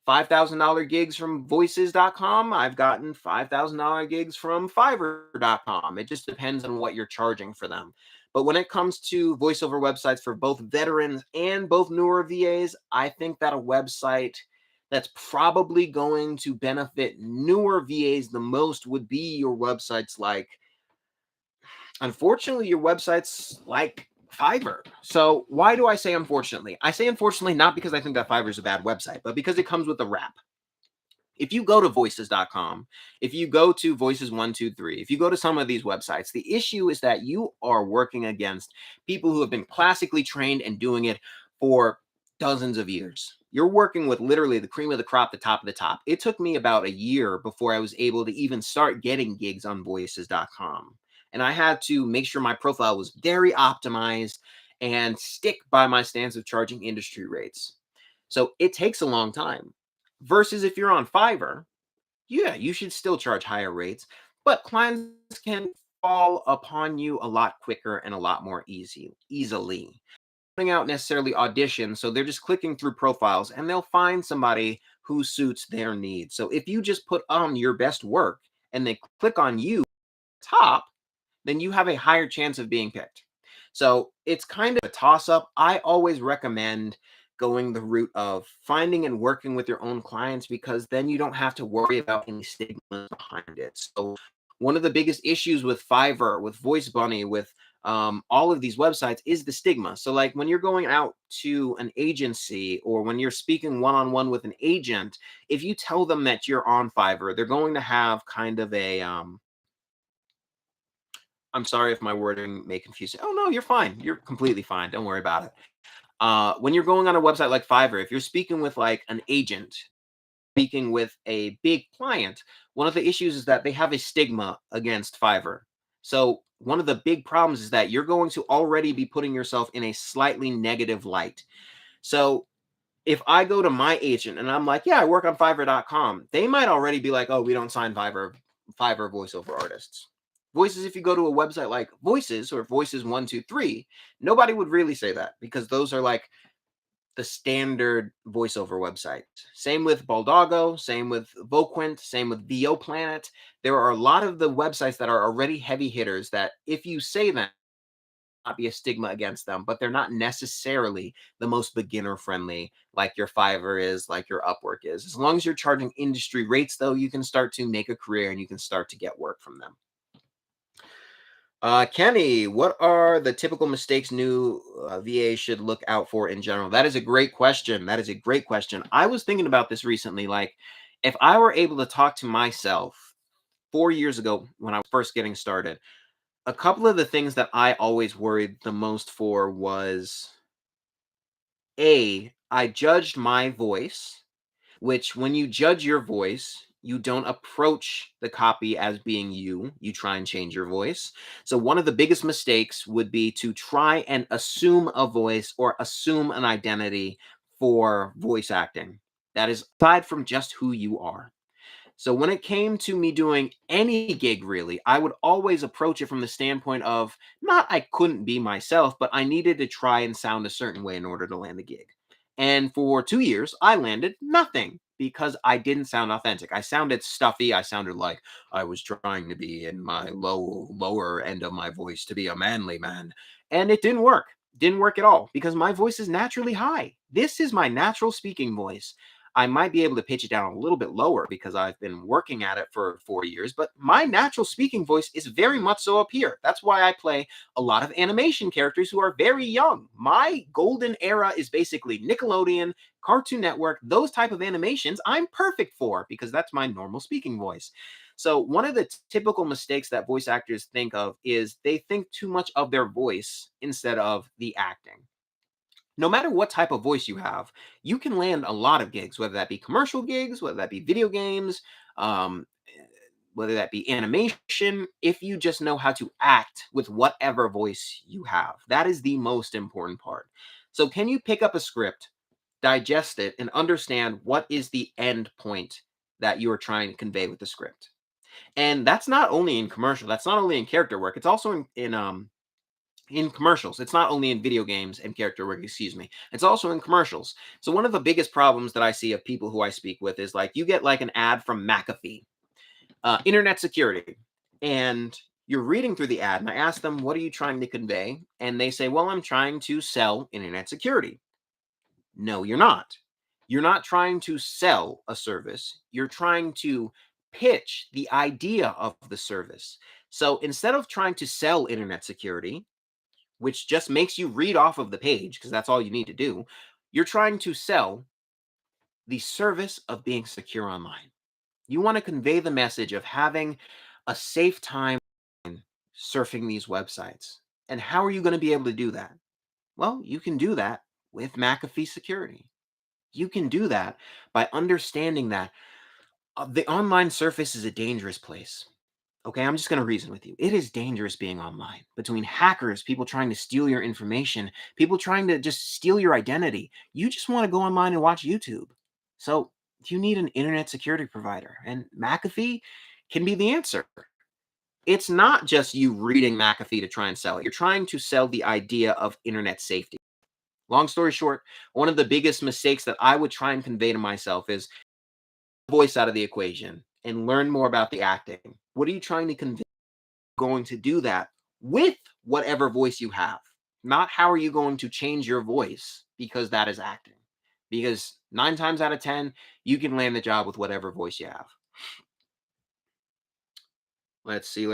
$5,000 gigs from voices.com. I've gotten $5,000 gigs from fiverr.com. It just depends on what you're charging for them. But when it comes to voiceover websites for both veterans and both newer VAs, I think that a website that's probably going to benefit newer VAs the most would be your websites like, unfortunately, your websites like Fiverr. So why do I say unfortunately? I say unfortunately not because I think that Fiverr is a bad website, but because it comes with a wrap. If you go to voices.com, if you go to voices123, if you go to some of these websites, the issue is that you are working against people who have been classically trained and doing it for dozens of years. You're working with literally the cream of the crop, the top of the top. It took me about a year before I was able to even start getting gigs on voices.com. And I had to make sure my profile was very optimized and stick by my stance of charging industry rates. So it takes a long time. Versus if you're on Fiverr, yeah, you should still charge higher rates, but clients can fall upon you a lot quicker and a lot more easily. Putting out necessarily auditions, so they're just clicking through profiles and they'll find somebody who suits their needs. So if you just put on your best work and they click on you top, then you have a higher chance of being picked. So it's kind of a toss up. I always recommend going the route of finding and working with your own clients because then you don't have to worry about any stigma behind it. So one of the biggest issues with Fiverr, with Voice Bunny, with all of these websites is the stigma. So like when you're going out to an agency or when you're speaking one-on-one with an agent, if you tell them that you're on Fiverr, they're going to have kind of a I'm sorry if my wording may confuse you. Oh no, you're fine. You're completely fine. Don't worry about it. When you're going on a website like Fiverr, if you're speaking with like an agent, speaking with a big client, one of the issues is that they have a stigma against Fiverr. So one of the big problems is that you're going to already be putting yourself in a slightly negative light. So if I go to my agent and I'm like, yeah, I work on Fiverr.com, they might already be like, oh, we don't sign Fiverr voiceover artists. Voices, if you go to a website like Voices or Voices123, nobody would really say that because those are like the standard voiceover website. Same with Baldago, same with Voquent, same with VO Planet. There are a lot of the websites that are already heavy hitters that if you say them, not be a stigma against them, but they're not necessarily the most beginner friendly like your Fiverr is, like your Upwork is. As long as you're charging industry rates, though, you can start to make a career and you can start to get work from them. Kenny, what are the typical mistakes new VA should look out for in general? That is a great question. That is a great question. I was thinking about this recently. Like, if I were able to talk to myself 4 years ago when I was first getting started, a couple of the things that I always worried the most for was I judged my voice, which when you judge your voice, you don't approach the copy as being you. You try and change your voice. So, one of the biggest mistakes would be to try and assume a voice or assume an identity for voice acting. That is aside from just who you are. So when it came to me doing any gig really, I would always approach it from the standpoint of not I couldn't be myself, but I needed to try and sound a certain way in order to land the gig. And for 2 years, I landed nothing because I didn't sound authentic. I sounded stuffy. I sounded like I was trying to be in my lower end of my voice to be a manly man. And it didn't work. Didn't work at all because my voice is naturally high. This is my natural speaking voice. I might be able to pitch it down a little bit lower because I've been working at it for 4 years, but my natural speaking voice is very much so up here. That's why I play a lot of animation characters who are very young. My golden era is basically Nickelodeon, Cartoon Network, those type of animations I'm perfect for because that's my normal speaking voice. So one of the typical mistakes that voice actors think of is they think too much of their voice instead of the acting. No matter what type of voice you have, you can land a lot of gigs, whether that be commercial gigs, whether that be video games, whether that be animation, if you just know how to act with whatever voice you have. That is the most important part. So, can you pick up a script, digest it, and understand what is the end point that you are trying to convey with the script? And that's not only in commercial, that's not only in character work, it's also in commercials. It's not only in video games and character work, excuse me. It's also in commercials. So one of the biggest problems that I see of people who I speak with is like you get like an ad from McAfee, internet security, and you're reading through the ad, and I ask them, "What are you trying to convey?" And they say, "Well, I'm trying to sell internet security." No, you're not. You're not trying to sell a service. You're trying to pitch the idea of the service. So instead of trying to sell internet security, which just makes you read off of the page because that's all you need to do. You're trying to sell the service of being secure online. You want to convey the message of having a safe time surfing these websites. And how are you going to be able to do that? Well, you can do that with McAfee security. You can do that by understanding that the online surface is a dangerous place. Okay, I'm just going to reason with you. It is dangerous being online between hackers, people trying to steal your information, people trying to just steal your identity. You just want to go online and watch YouTube. So you need an internet security provider, and McAfee can be the answer. It's not just you reading McAfee to try and sell it. You're trying to sell the idea of internet safety. Long story short, one of the biggest mistakes that I would try and convey to myself is voice out of the equation and learn more about the acting. What are you trying to convey? Going to do that with whatever voice you have. Not how are you going to change your voice because that is acting. Because 9 times out of 10, you can land the job with whatever voice you have. Let's see.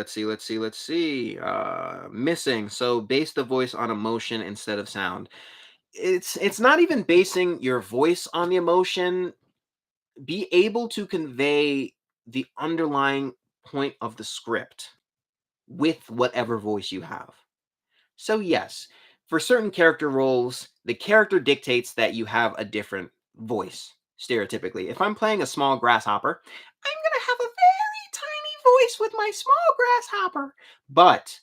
Missing. So base the voice on emotion instead of sound. It's not even basing your voice on the emotion. Be able to convey the underlying point of the script with whatever voice you have. So, yes, for certain character roles, the character dictates that you have a different voice, stereotypically. If I'm playing a small grasshopper, I'm going to have a very tiny voice with my small grasshopper. But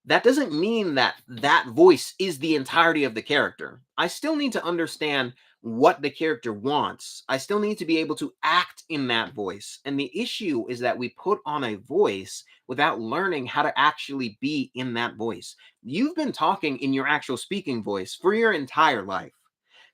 that doesn't mean that that voice is the entirety of the character. I still need to understand what the character wants. I still need to be able to act in that voice. And the issue is that we put on a voice without learning how to actually be in that voice. You've been talking in your actual speaking voice for your entire life.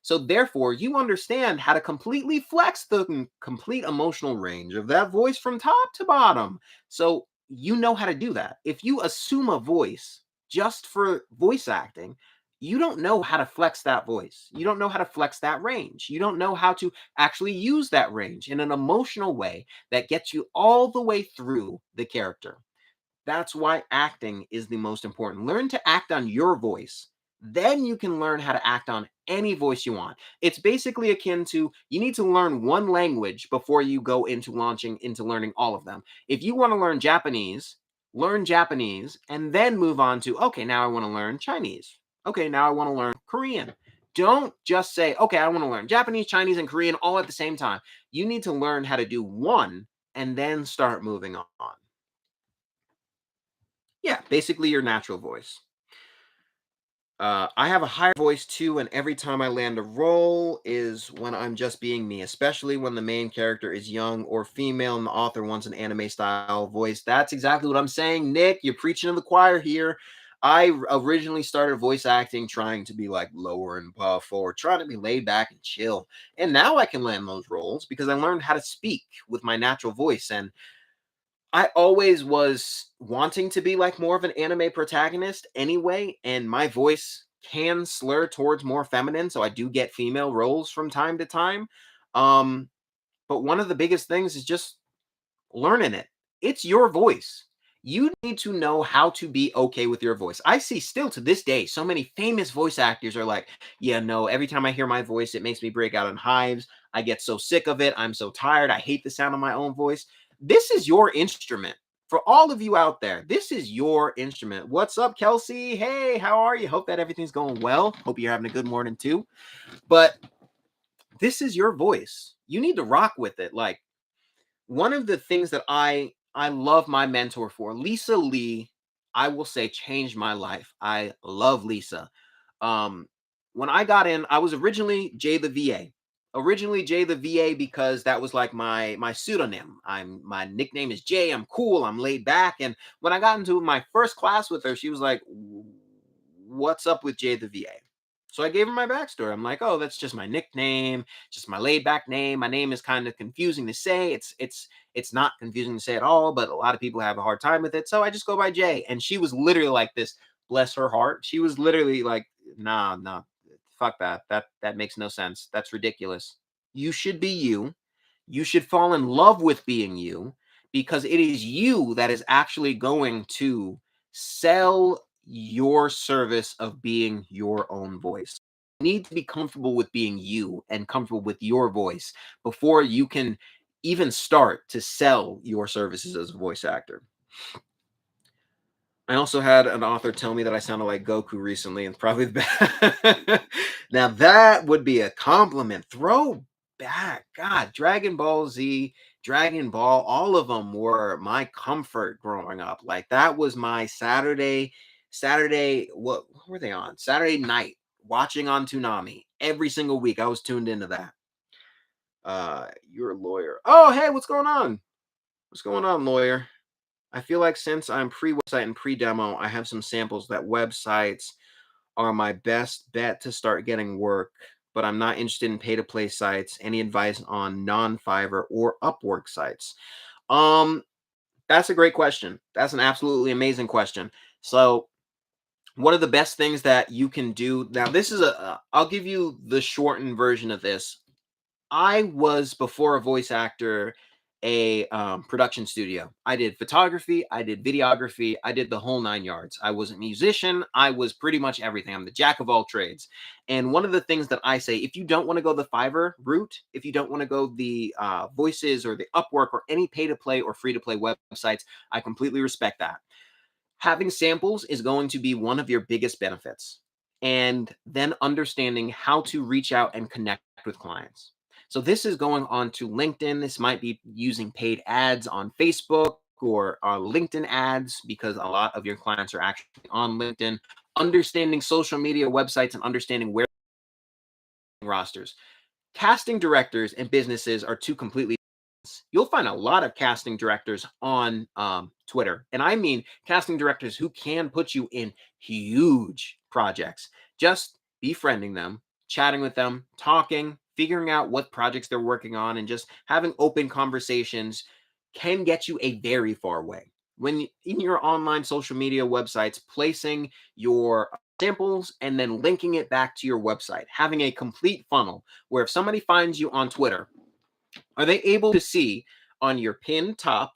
So therefore, you understand how to completely flex the complete emotional range of that voice from top to bottom. So you know how to do that. If you assume a voice just for voice acting, you don't know how to flex that voice. You don't know how to flex that range. You don't know how to actually use that range in an emotional way that gets you all the way through the character. That's why acting is the most important. Learn to act on your voice. Then you can learn how to act on any voice you want. It's basically akin to you need to learn one language before you go into launching into learning all of them. If you want to learn Japanese and then move on to, okay, now I want to learn Chinese. Okay, now I want to learn Korean. Don't just say, okay, I want to learn Japanese, Chinese, and Korean all at the same time. You need to learn how to do one and then start moving on. Yeah, basically your natural voice. I have a higher voice too, and every time I land a role is when I'm just being me, especially when the main character is young or female and the author wants an anime style voice. That's exactly what I'm saying, Nick. You're preaching to the choir here. Originally started voice acting trying to be like lower and puff or trying to be laid back and chill. And now I can land those roles because I learned how to speak with my natural voice. And I always was wanting to be like more of an anime protagonist anyway, and my voice can slur towards more feminine, so I do get female roles from time to time. Um, but one of the biggest things is just learning it. It's your voice. You need to know how to be okay with your voice. I see still to this day, so many famous voice actors are like, yeah, no, every time I hear my voice, it makes me break out in hives. I get so sick of it. I'm so tired. I hate the sound of my own voice. This is your instrument. For all of you out there, this is your instrument. What's up, Kelsey? Hey, how are you? Hope that everything's going well. Hope you're having a good morning too. But this is your voice. You need to rock with it. Like, one of the things that I love my mentor for, Lisa Lee, I will say changed my life. I love Lisa. Um, when I got in, I was originally Jay the VA. Originally Jay the VA because that was like my pseudonym. My nickname is Jay. I'm cool. I'm laid back. And when I got into my first class with her, she was like, "What's up with Jay the VA?" So I gave her my backstory. I'm like, "Oh, that's just my nickname, just my laid back name. My name is kind of confusing to say. It's not confusing to say at all, but a lot of people have a hard time with it. So I just go by Jay." And she was literally like this, bless her heart. She was literally like, "Nah, nah, fuck that. That makes no sense. That's ridiculous. You should be you. You should fall in love with being you because it is you that is actually going to sell your service of being your own voice. You need to be comfortable with being you and comfortable with your voice before you can even start to sell your services as a voice actor. I also had an author tell me that I sounded like Goku recently, and probably the best. Now that would be a compliment. Throw back, God, Dragon Ball Z, Dragon Ball, all of them were my comfort growing up. Like that was my Saturday. What were they on? Saturday night watching on Toonami every single week. I was tuned into that. You're a lawyer. Oh, hey, what's going on? What's going on, lawyer? I feel like since I'm pre-website and pre-demo, I have some samples that websites are my best bet to start getting work, but I'm not interested in pay-to-play sites. Any advice on non-Fiverr or Upwork sites? Um, that's a great question. That's an absolutely amazing question. So, one of the best things that you can do now, this is I'll give you the shortened version of this. I was before a voice actor, a production studio. I did photography, I did videography, I did the whole nine yards. I was a musician. I was pretty much everything. I'm the jack of all trades. And one of the things that I say, if you don't want to go the Fiverr route, if you don't want to go the Voices or the Upwork or any pay to play or free to play websites, I completely respect that. Having samples is going to be one of your biggest benefits. And then understanding how to reach out and connect with clients. So this is going on to LinkedIn. This might be using paid ads on Facebook or LinkedIn ads because a lot of your clients are actually on LinkedIn. Understanding social media websites and understanding where rosters. Casting directors and businesses are two completely. You'll find a lot of casting directors on Twitter. And I mean casting directors who can put you in huge projects. Just befriending them, chatting with them, talking, figuring out what projects they're working on, and just having open conversations can get you a very far way. When in your online social media websites, placing your samples and then linking it back to your website, having a complete funnel where if somebody finds you on Twitter, are they able to see on your pinned top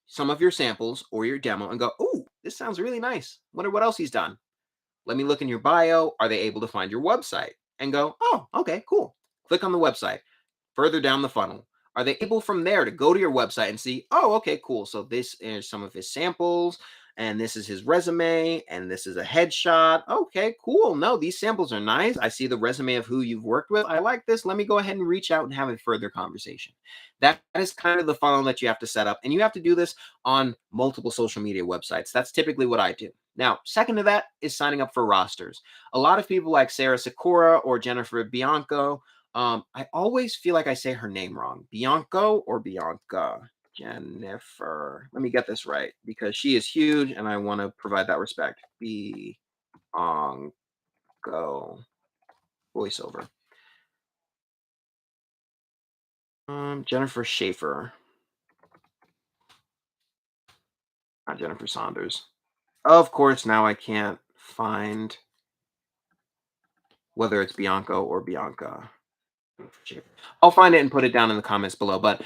some of your samples or your demo and go, "Oh, this sounds really nice. Wonder what else he's done. Let me look in your bio." Are they able to find your website and go, "Oh, okay, cool. Click on the website." Further down the funnel, are they able from there to go to your website and see, "Oh, okay, cool. So this is some of his samples, and this is his resume, and this is a headshot. Okay, cool. No, these samples are nice. I see the resume of who you've worked with. I like this. Let me go ahead and reach out and have a further conversation." That is kind of the funnel that you have to set up, and you have to do this on multiple social media websites. That's typically what I do. Now, second to that is signing up for rosters. A lot of people like Sarah Sikora or Jennifer Bianco, I always feel like I say her name wrong. Bianco or Bianca? Jennifer. Let me get this right because she is huge and I want to provide that respect. Bianco voiceover. Jennifer Schaefer, not Jennifer Saunders. Of course, now I can't find whether it's Bianco or Bianca. I'll find it and put it down in the comments below. But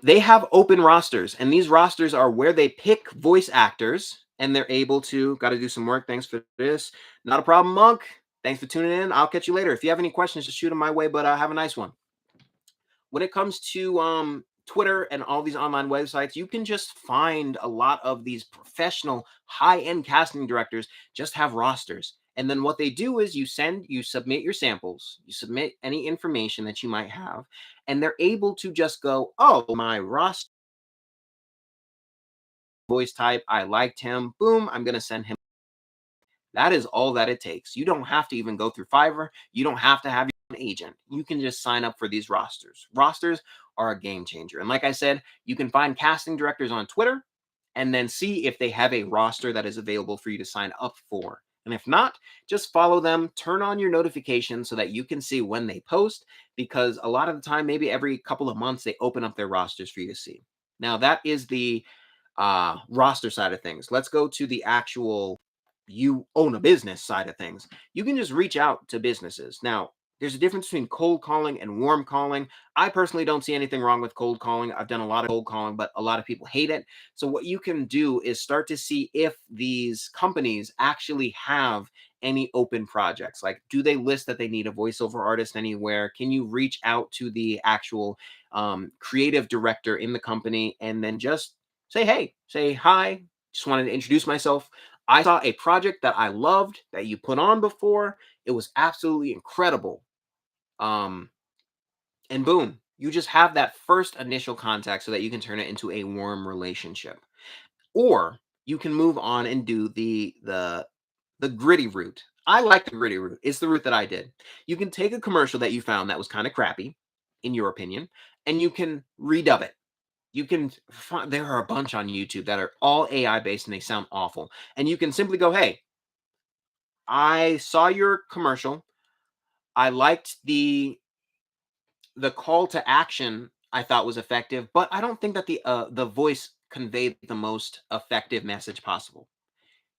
they have open rosters, and these rosters are where they pick voice actors, and they're able to. Got to do some work. Thanks for this. Not a problem, Monk. Thanks for tuning in. I'll catch you later. If you have any questions, just shoot them my way. But have a nice one. When it comes to Twitter and all these online websites, you can just find a lot of these professional high-end casting directors just have rosters. And then what they do is you submit your samples, you submit any information that you might have, and they're able to just go, "Oh, my roster voice type, I liked him. Boom, I'm going to send him." That is all that it takes. You don't have to even go through Fiverr. You don't have to have your own agent. You can just sign up for these rosters. Rosters are a game changer. And like I said, you can find casting directors on Twitter and then see if they have a roster that is available for you to sign up for. And if not, just follow them, turn on your notifications so that you can see when they post, because a lot of the time, maybe every couple of months, they open up their rosters for you to see. Now, that is the roster side of things. Let's go to the actual you own a business side of things. You can just reach out to businesses. Now, there's a difference between cold calling and warm calling. I personally don't see anything wrong with cold calling. I've done a lot of cold calling, but a lot of people hate it. So what you can do is start to see if these companies actually have any open projects? Like, do they list that they need a voiceover artist anywhere? Can you reach out to the actual creative director in the company and then just say, hey, say hi, just wanted to introduce myself. I saw a project that I loved that you put on before. It was absolutely incredible. Um, and boom, you just have that first initial contact so that you can turn it into a warm relationship. Or you can move on and do the gritty route. I like the gritty route. It's the route that I did. You can take a commercial that you found that was kind of crappy, in your opinion, and you can redub it. You can find there are a bunch on YouTube that are all AI based and they sound awful. And you can simply go, "Hey, I saw your commercial. I liked the call to action I thought was effective, but I don't think that the voice conveyed the most effective message possible.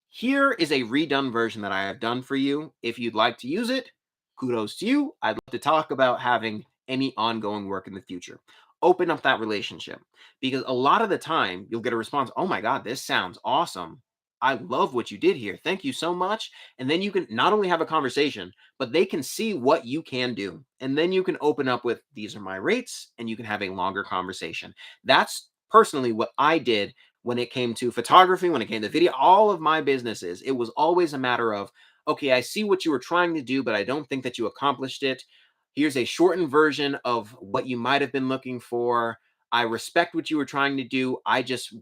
Here is a redone version that I have done for you. If you'd like to use it, kudos to you. I'd love to talk about having any ongoing work in the future. Open up that relationship because a lot of the time you'll get a response, "Oh my God, this sounds awesome. I love what you did here. Thank you so much." And then you can not only have a conversation, but they can see what you can do. And then you can open up with, "These are my rates," and you can have a longer conversation. That's personally what I did when it came to photography, when it came to video, all of my businesses. It was always a matter of, okay, I see what you were trying to do, but I don't think that you accomplished it. Here's a shortened version of what you might have been looking for. I respect what you were trying to do. I just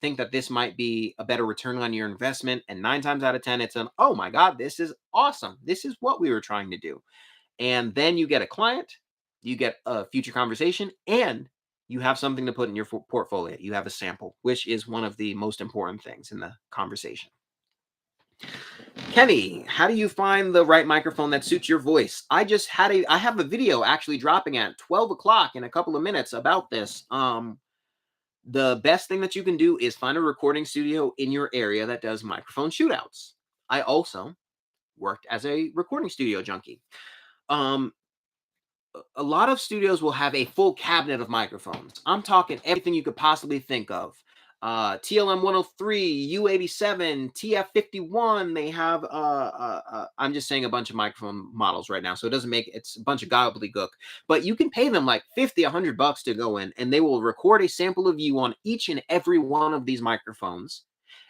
think that this might be a better return on your investment. And 9 times out of 10, it's oh my God, this is awesome. This is what we were trying to do. And then you get a client, you get a future conversation, and you have something to put in your portfolio. You have a sample, which is one of the most important things in the conversation. Kenny, how do you find the right microphone that suits your voice? I have a video actually dropping at 12 o'clock in a couple of minutes about this. The best thing that you can do is find a recording studio in your area that does microphone shootouts. I also worked as a recording studio junkie. Um, a lot of studios will have a full cabinet of microphones. I'm talking everything you could possibly think of. TLM 103, U87, TF51. They have, I'm just saying a bunch of microphone models right now. So it doesn't make it's a bunch of gobbledygook. But you can pay them like 50, $100 to go in, and they will record a sample of you on each and every one of these microphones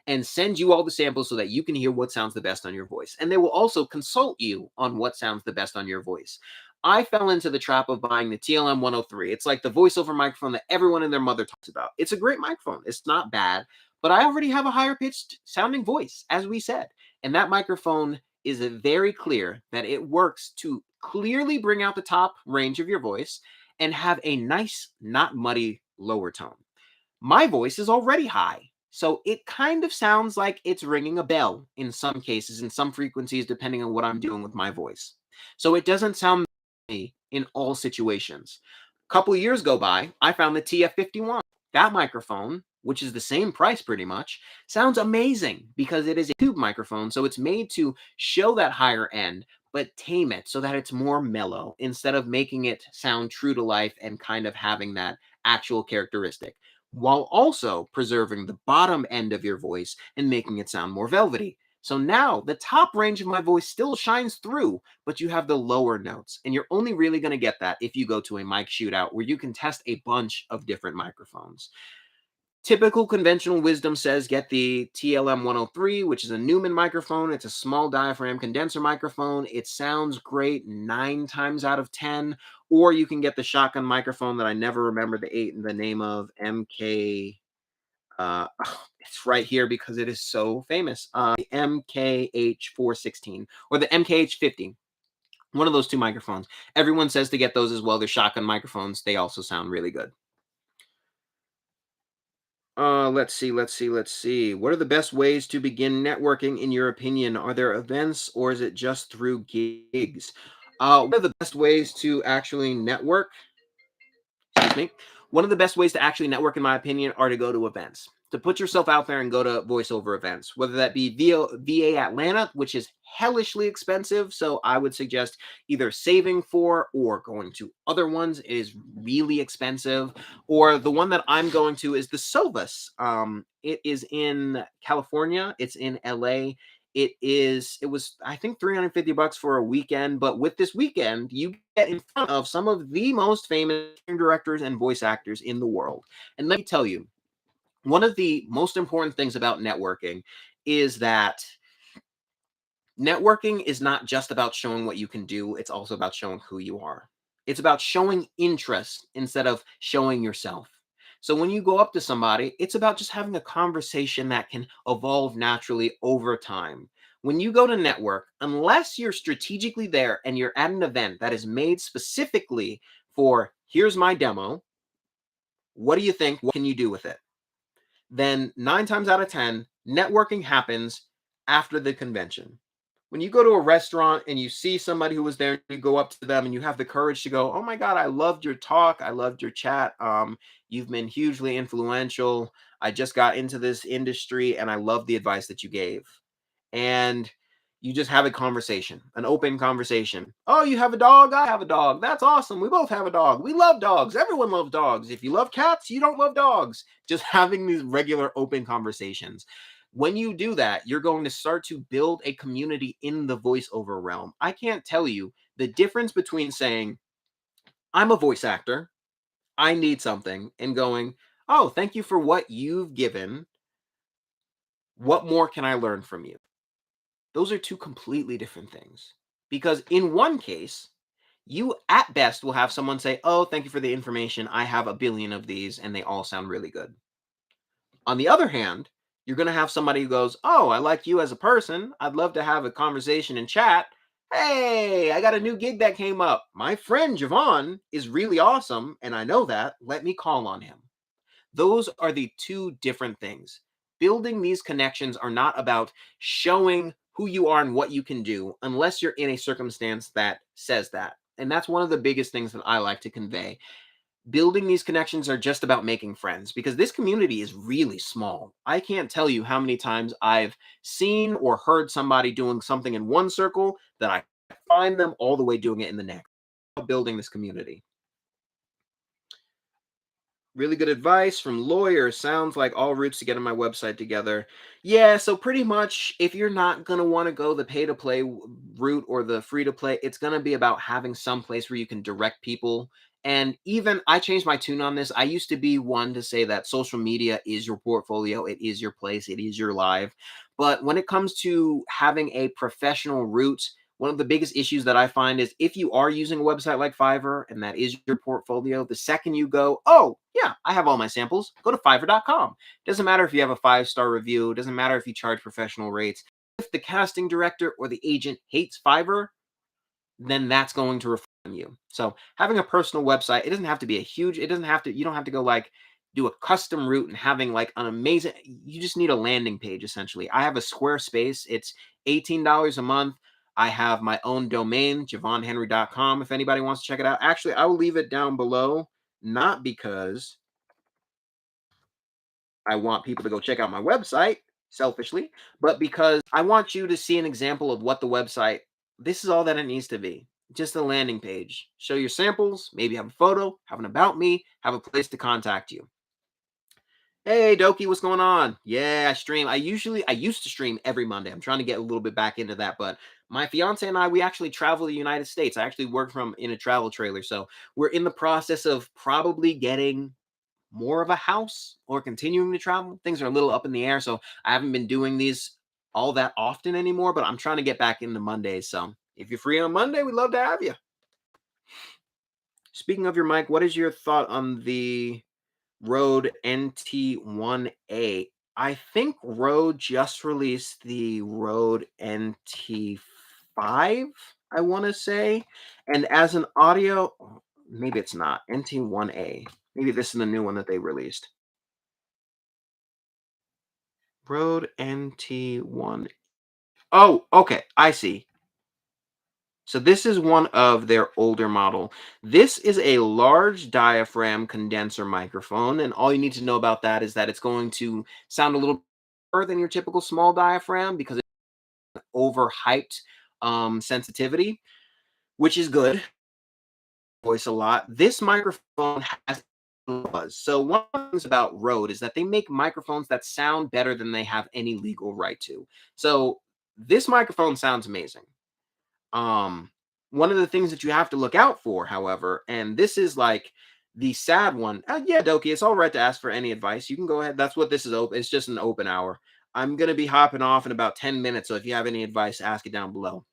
and send you all the samples so that you can hear what sounds the best on your voice. And they will also consult you on what sounds the best on your voice. I fell into the trap of buying the TLM 103. It's like the voiceover microphone that everyone and their mother talks about. It's a great microphone. It's not bad, but I already have a higher pitched sounding voice, as we said. And that microphone is very clear that it works to clearly bring out the top range of your voice and have a nice, not muddy lower tone. My voice is already high. So it kind of sounds like it's ringing a bell in some cases, in some frequencies, depending on what I'm doing with my voice. So it doesn't sound me in all situations. A couple of years go by, I found the TF51. That microphone, which is the same price pretty much, sounds amazing because it is a tube microphone. So it's made to show that higher end, but tame it so that it's more mellow instead of making it sound true to life and kind of having that actual characteristic, while also preserving the bottom end of your voice and making it sound more velvety. So now the top range of my voice still shines through, but you have the lower notes. And you're only really going to get that if you go to a mic shootout where you can test a bunch of different microphones. Typical conventional wisdom says get the TLM 103, which is a Neumann microphone. It's a small diaphragm condenser microphone. It sounds great 9 times out of 10. Or you can get the shotgun microphone that I never remember the name of, MK. It's right here because it is so famous. The MKH416 or the MKH50. One of those two microphones. Everyone says to get those as well. They're shotgun microphones. They also sound really good. Let's see. What are the best ways to begin networking in your opinion? Are there events or is it just through gigs? What are the best ways to actually network? Excuse me. One of the best ways to actually network, in my opinion, are to go to events, to put yourself out there and go to voiceover events, whether that be VA Atlanta, which is hellishly expensive. So I would suggest either saving for or going to other ones. It is really expensive. Or the one that I'm going to is the Sovus. It is in California. It's in LA. It was, I think, $350 for a weekend. But with this weekend, you get in front of some of the most famous directors and voice actors in the world. And let me tell you, one of the most important things about networking is that networking is not just about showing what you can do, it's also about showing who you are. It's about showing interest instead of showing yourself. So when you go up to somebody, it's about just having a conversation that can evolve naturally over time. When you go to network, unless you're strategically there and you're at an event that is made specifically for here's my demo, what do you think? What can you do with it? Then 9 times out of 10, networking happens after the convention. When you go to a restaurant and you see somebody who was there, you go up to them and you have the courage to go, "Oh my God, I loved your talk. I loved your chat. You've been hugely influential. I just got into this industry and I love the advice that you gave." And you just have a conversation, an open conversation. "Oh, you have a dog? I have a dog. That's awesome. We both have a dog. We love dogs. Everyone loves dogs. If you love cats, you don't love dogs." Just having these regular open conversations. When you do that, you're going to start to build a community in the voiceover realm. I can't tell you the difference between saying, "I'm a voice actor, I need something," and going, "Oh, thank you for what you've given. What more can I learn from you?" Those are two completely different things. Because in one case, you at best will have someone say, "Oh, thank you for the information. I have a billion of these and they all sound really good." On the other hand, you're going to have somebody who goes, "Oh, I like you as a person. I'd love to have a conversation and chat. Hey, I got a new gig that came up. My friend Javon is really awesome, and I know that. Let me call on him." Those are the two different things. Building these connections are not about showing who you are and what you can do unless you're in a circumstance that says that. And that's one of the biggest things that I like to convey. Building these connections are just about making friends because this community is really small. I can't tell you how many times I've seen or heard somebody doing something in one circle that I find them all the way doing it in the next. Building this community. Really good advice from lawyers. Sounds like all routes to getting my website together. Yeah, so pretty much if you're not going to want to go the pay to play route or the free to play, it's going to be about having some place where you can direct people. And even I changed my tune on this. I used to be one to say that social media is your portfolio, it is your place, it is your life. But when it comes to having a professional route, one of the biggest issues that I find is if you are using a website like Fiverr and that is your portfolio, the second you go, "Oh, yeah, I have all my samples," go to fiverr.com. Doesn't matter if you have a 5-star review, doesn't matter if you charge professional rates. If the casting director or the agent hates Fiverr, then that's going to reflect on you. So having a personal website, it doesn't have to be a huge, it doesn't have to, you don't have to go like do a custom route and having like an amazing, you just need a landing page essentially. I have a Squarespace, it's $18 a month. I have my own domain, javonhenry.com, if anybody wants to check it out. Actually, I will leave it down below, not because I want people to go check out my website selfishly, but because I want you to see an example of what the website, this is all that it needs to be. Just a landing page. Show your samples, maybe have a photo, have an about me, have a place to contact you. Hey Doki, what's going on? Yeah, I stream. I used to stream every Monday. I'm trying to get a little bit back into that, but my fiance and I, we actually travel the United States. I actually work from in a travel trailer. So we're in the process of probably getting more of a house or continuing to travel. Things are a little up in the air, so I haven't been doing these all that often anymore, but I'm trying to get back into Mondays. So if you're free on Monday, we'd love to have you. Speaking of your mic, what is your thought on the Rode NT1A? I think Rode just released the Rode NT5, I want to say. And as an audio, maybe it's not NT1A. Maybe this is the new one that they released. Rode NT1. Oh, okay. I see. So this is one of their older model. This is a large diaphragm condenser microphone, and all you need to know about that is that it's going to sound a little better than your typical small diaphragm because it's overhyped sensitivity, which is good. Voice a lot. This microphone has buzz. So one of the things about Rode is that they make microphones that sound better than they have any legal right to. So This microphone sounds amazing. Um, One of the things that you have to look out for, however, and this is like the sad one. Yeah, Doki, it's all right to ask for any advice. You can go ahead. That's what this is open. It's just an open hour. I'm gonna be hopping off in about 10 minutes. So if you have any advice, ask it down below.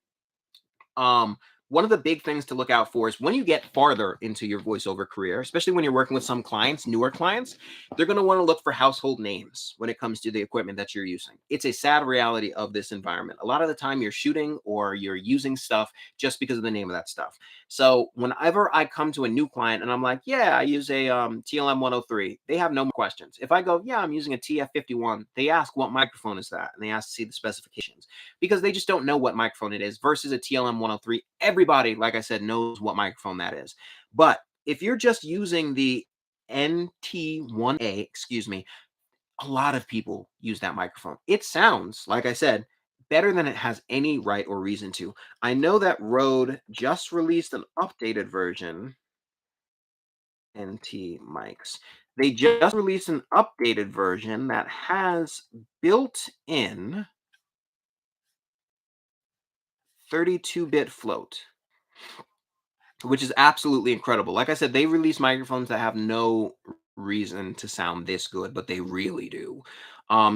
Um, One of the big things to look out for is when you get farther into your voiceover career, especially when you're working with some clients, newer clients, they're going to want to look for household names when it comes to the equipment that you're using. It's a sad reality of this environment. A lot of the time you're shooting or you're using stuff just because of the name of that stuff. So whenever I come to a new client and I'm like, yeah, I use a TLM 103, they have no more questions. If I go, yeah, I'm using a TF51, they ask what microphone is that? And they ask to see the specifications because they just don't know what microphone it is versus a TLM 103. Everybody, like I said, knows what microphone that is. But if you're just using the NT1A, excuse me, a lot of people use that microphone. It sounds, like I said, better than it has any right or reason to. I know that Rode just released an updated version, NT mics. They just released an updated version that has built in 32-bit float, which is absolutely incredible. Like I said, they release microphones that have no reason to sound this good, but they really do.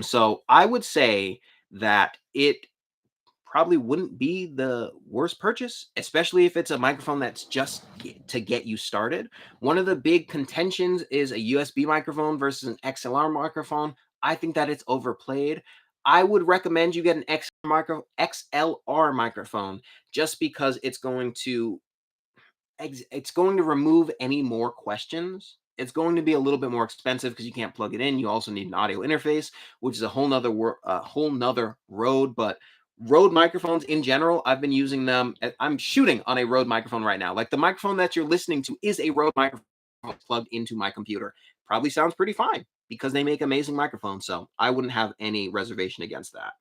So I would say that it probably wouldn't be the worst purchase, especially if it's a microphone that's just to get you started. One of the big contentions is a USB microphone versus an XLR microphone. I think that it's overplayed. I would recommend you get an XLR microphone just because it's going to remove any more questions. It's going to be a little bit more expensive because you can't plug it in. You also need an audio interface, which is a whole nother road. But Rode microphones in general, I've been using them. I'm shooting on a Rode microphone right now. Like the microphone that you're listening to is a Rode microphone plugged into my computer. Probably sounds pretty fine because they make amazing microphones. So I wouldn't have any reservation against that.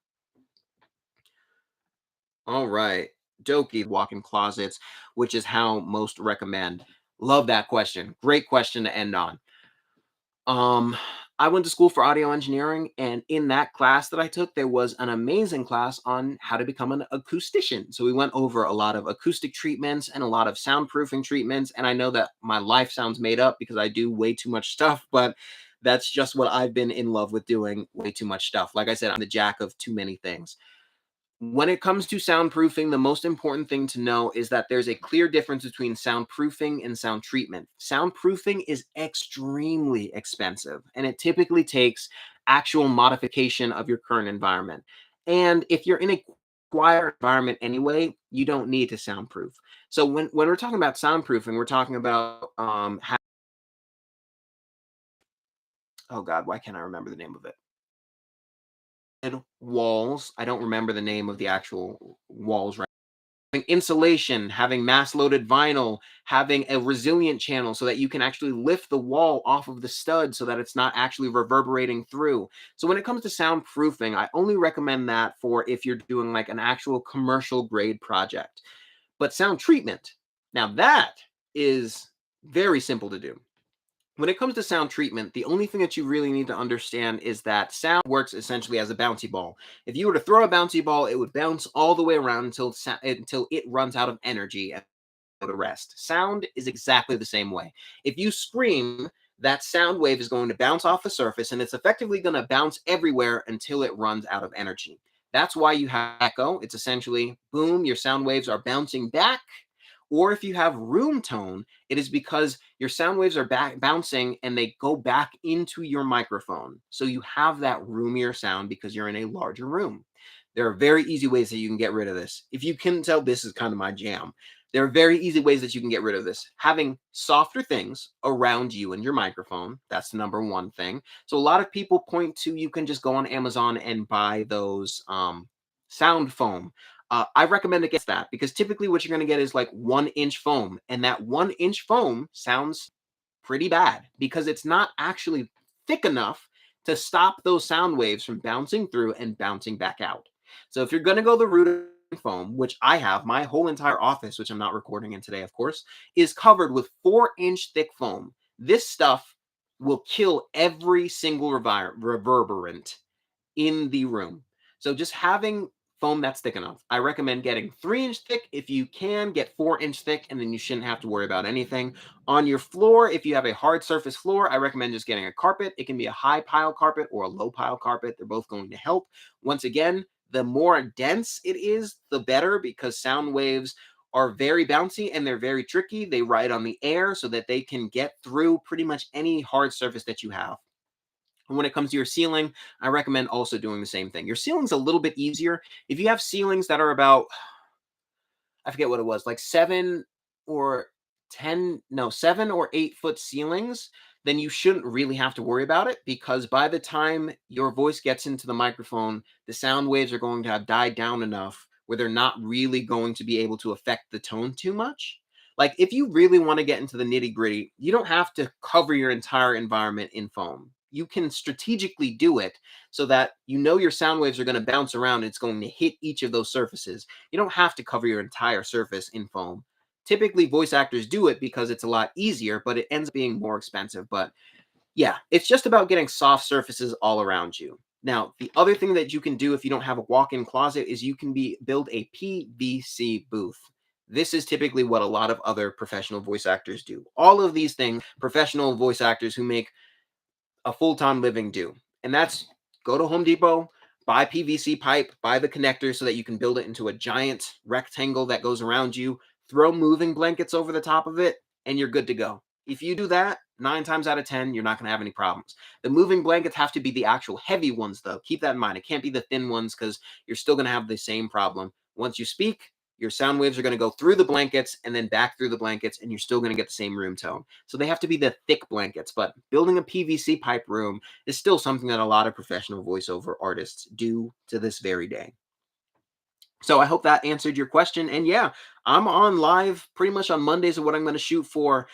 All right. Doki, walk-in closets, which is how most recommend. Love that question. Great question to end on. Um, I went to school for audio engineering, and in that class that I took, there was an amazing class on how to become an acoustician. So we went over a lot of acoustic treatments and a lot of soundproofing treatments. And I know that my life sounds made up because I do way too much stuff, but that's just what I've been in love with doing, way too much stuff. Like I said, I'm the jack of too many things. When it comes to soundproofing, the most important thing to know is that there's a clear difference between soundproofing and sound treatment. Soundproofing is extremely expensive, and it typically takes actual modification of your current environment. And if you're in a quiet environment anyway, you don't need to soundproof. So when we're talking about soundproofing, we're talking about oh God, why can't I remember the name of it? Walls. I don't remember the name of the actual walls right. Insulation, having mass loaded vinyl, having a resilient channel so that you can actually lift the wall off of the stud so that it's not actually reverberating through. So when it comes to soundproofing, I only recommend that for if you're doing like an actual commercial grade project. But sound treatment, now that is very simple to do. When it comes to sound treatment, the only thing that you really need to understand is that sound works essentially as a bouncy ball. If you were to throw a bouncy ball, it would bounce all the way around until it runs out of energy and go to rest. Sound is exactly the same way. If you scream, that sound wave is going to bounce off the surface and it's effectively going to bounce everywhere until it runs out of energy. That's why you have echo. It's essentially boom, your sound waves are bouncing back. Or if you have room tone, it is because your sound waves are back bouncing and they go back into your microphone. So you have that roomier sound because you're in a larger room. There are very easy ways that you can get rid of this. If you can tell, this is kind of my jam. There are very easy ways that you can get rid of this. Having softer things around you and your microphone, that's the number one thing. So a lot of people point to you can just go on Amazon and buy those sound foam. I recommend against that because typically what you're going to get is like 1 inch foam, and that 1 inch foam sounds pretty bad because it's not actually thick enough to stop those sound waves from bouncing through and bouncing back out. So if you're going to go the route of foam, which I have, my whole entire office, which I'm not recording in today, of course, is covered with 4 inch thick foam. This stuff will kill every single reverberant in the room. So just having foam that's thick enough. I recommend getting 3-inch thick. If you can, get 4-inch thick, and then you shouldn't have to worry about anything. On your floor, if you have a hard surface floor, I recommend just getting a carpet. It can be a high pile carpet or a low pile carpet. They're both going to help. Once again, the more dense it is, the better, because sound waves are very bouncy and they're very tricky. They ride on the air so that they can get through pretty much any hard surface that you have. And when it comes to your ceiling, I recommend also doing the same thing. Your ceiling's a little bit easier. If you have ceilings that are about, I forget what it was, like 7 or 8 foot ceilings, then you shouldn't really have to worry about it, because by the time your voice gets into the microphone, the sound waves are going to have died down enough where they're not really going to be able to affect the tone too much. Like, if you really want to get into the nitty gritty, you don't have to cover your entire environment in foam. You can strategically do it so that you know your sound waves are going to bounce around and it's going to hit each of those surfaces. You don't have to cover your entire surface in foam. Typically, voice actors do it because it's a lot easier, but it ends up being more expensive. But yeah, it's just about getting soft surfaces all around you. Now, the other thing that you can do if you don't have a walk-in closet is you can build a PVC booth. This is typically what a lot of other professional voice actors do. All of these things, professional voice actors who make a full-time living do. And that's, go to Home Depot, buy PVC pipe, buy the connector so that you can build it into a giant rectangle that goes around you, throw moving blankets over the top of it, and you're good to go. If you do that, 9 times out of 10, you're not going to have any problems. The moving blankets have to be the actual heavy ones, though. Keep that in mind. It can't be the thin ones, because you're still going to have the same problem. Once you speak, your sound waves are going to go through the blankets and then back through the blankets, and you're still going to get the same room tone. So they have to be the thick blankets. But building a PVC pipe room is still something that a lot of professional voiceover artists do to this very day. So I hope that answered your question. And yeah, I'm on live pretty much on Mondays of what I'm going to shoot for.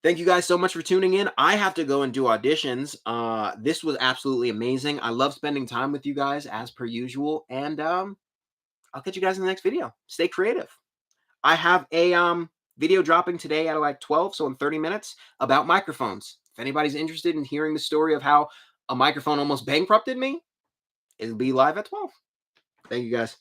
Thank you guys so much for tuning in. I have to go and do auditions. This was absolutely amazing. I love spending time with you guys as per usual. And I'll catch you guys in the next video. Stay creative. I have a video dropping today at like 12, so in 30 minutes, about microphones. If anybody's interested in hearing the story of how a microphone almost bankrupted me, it'll be live at 12. Thank you guys.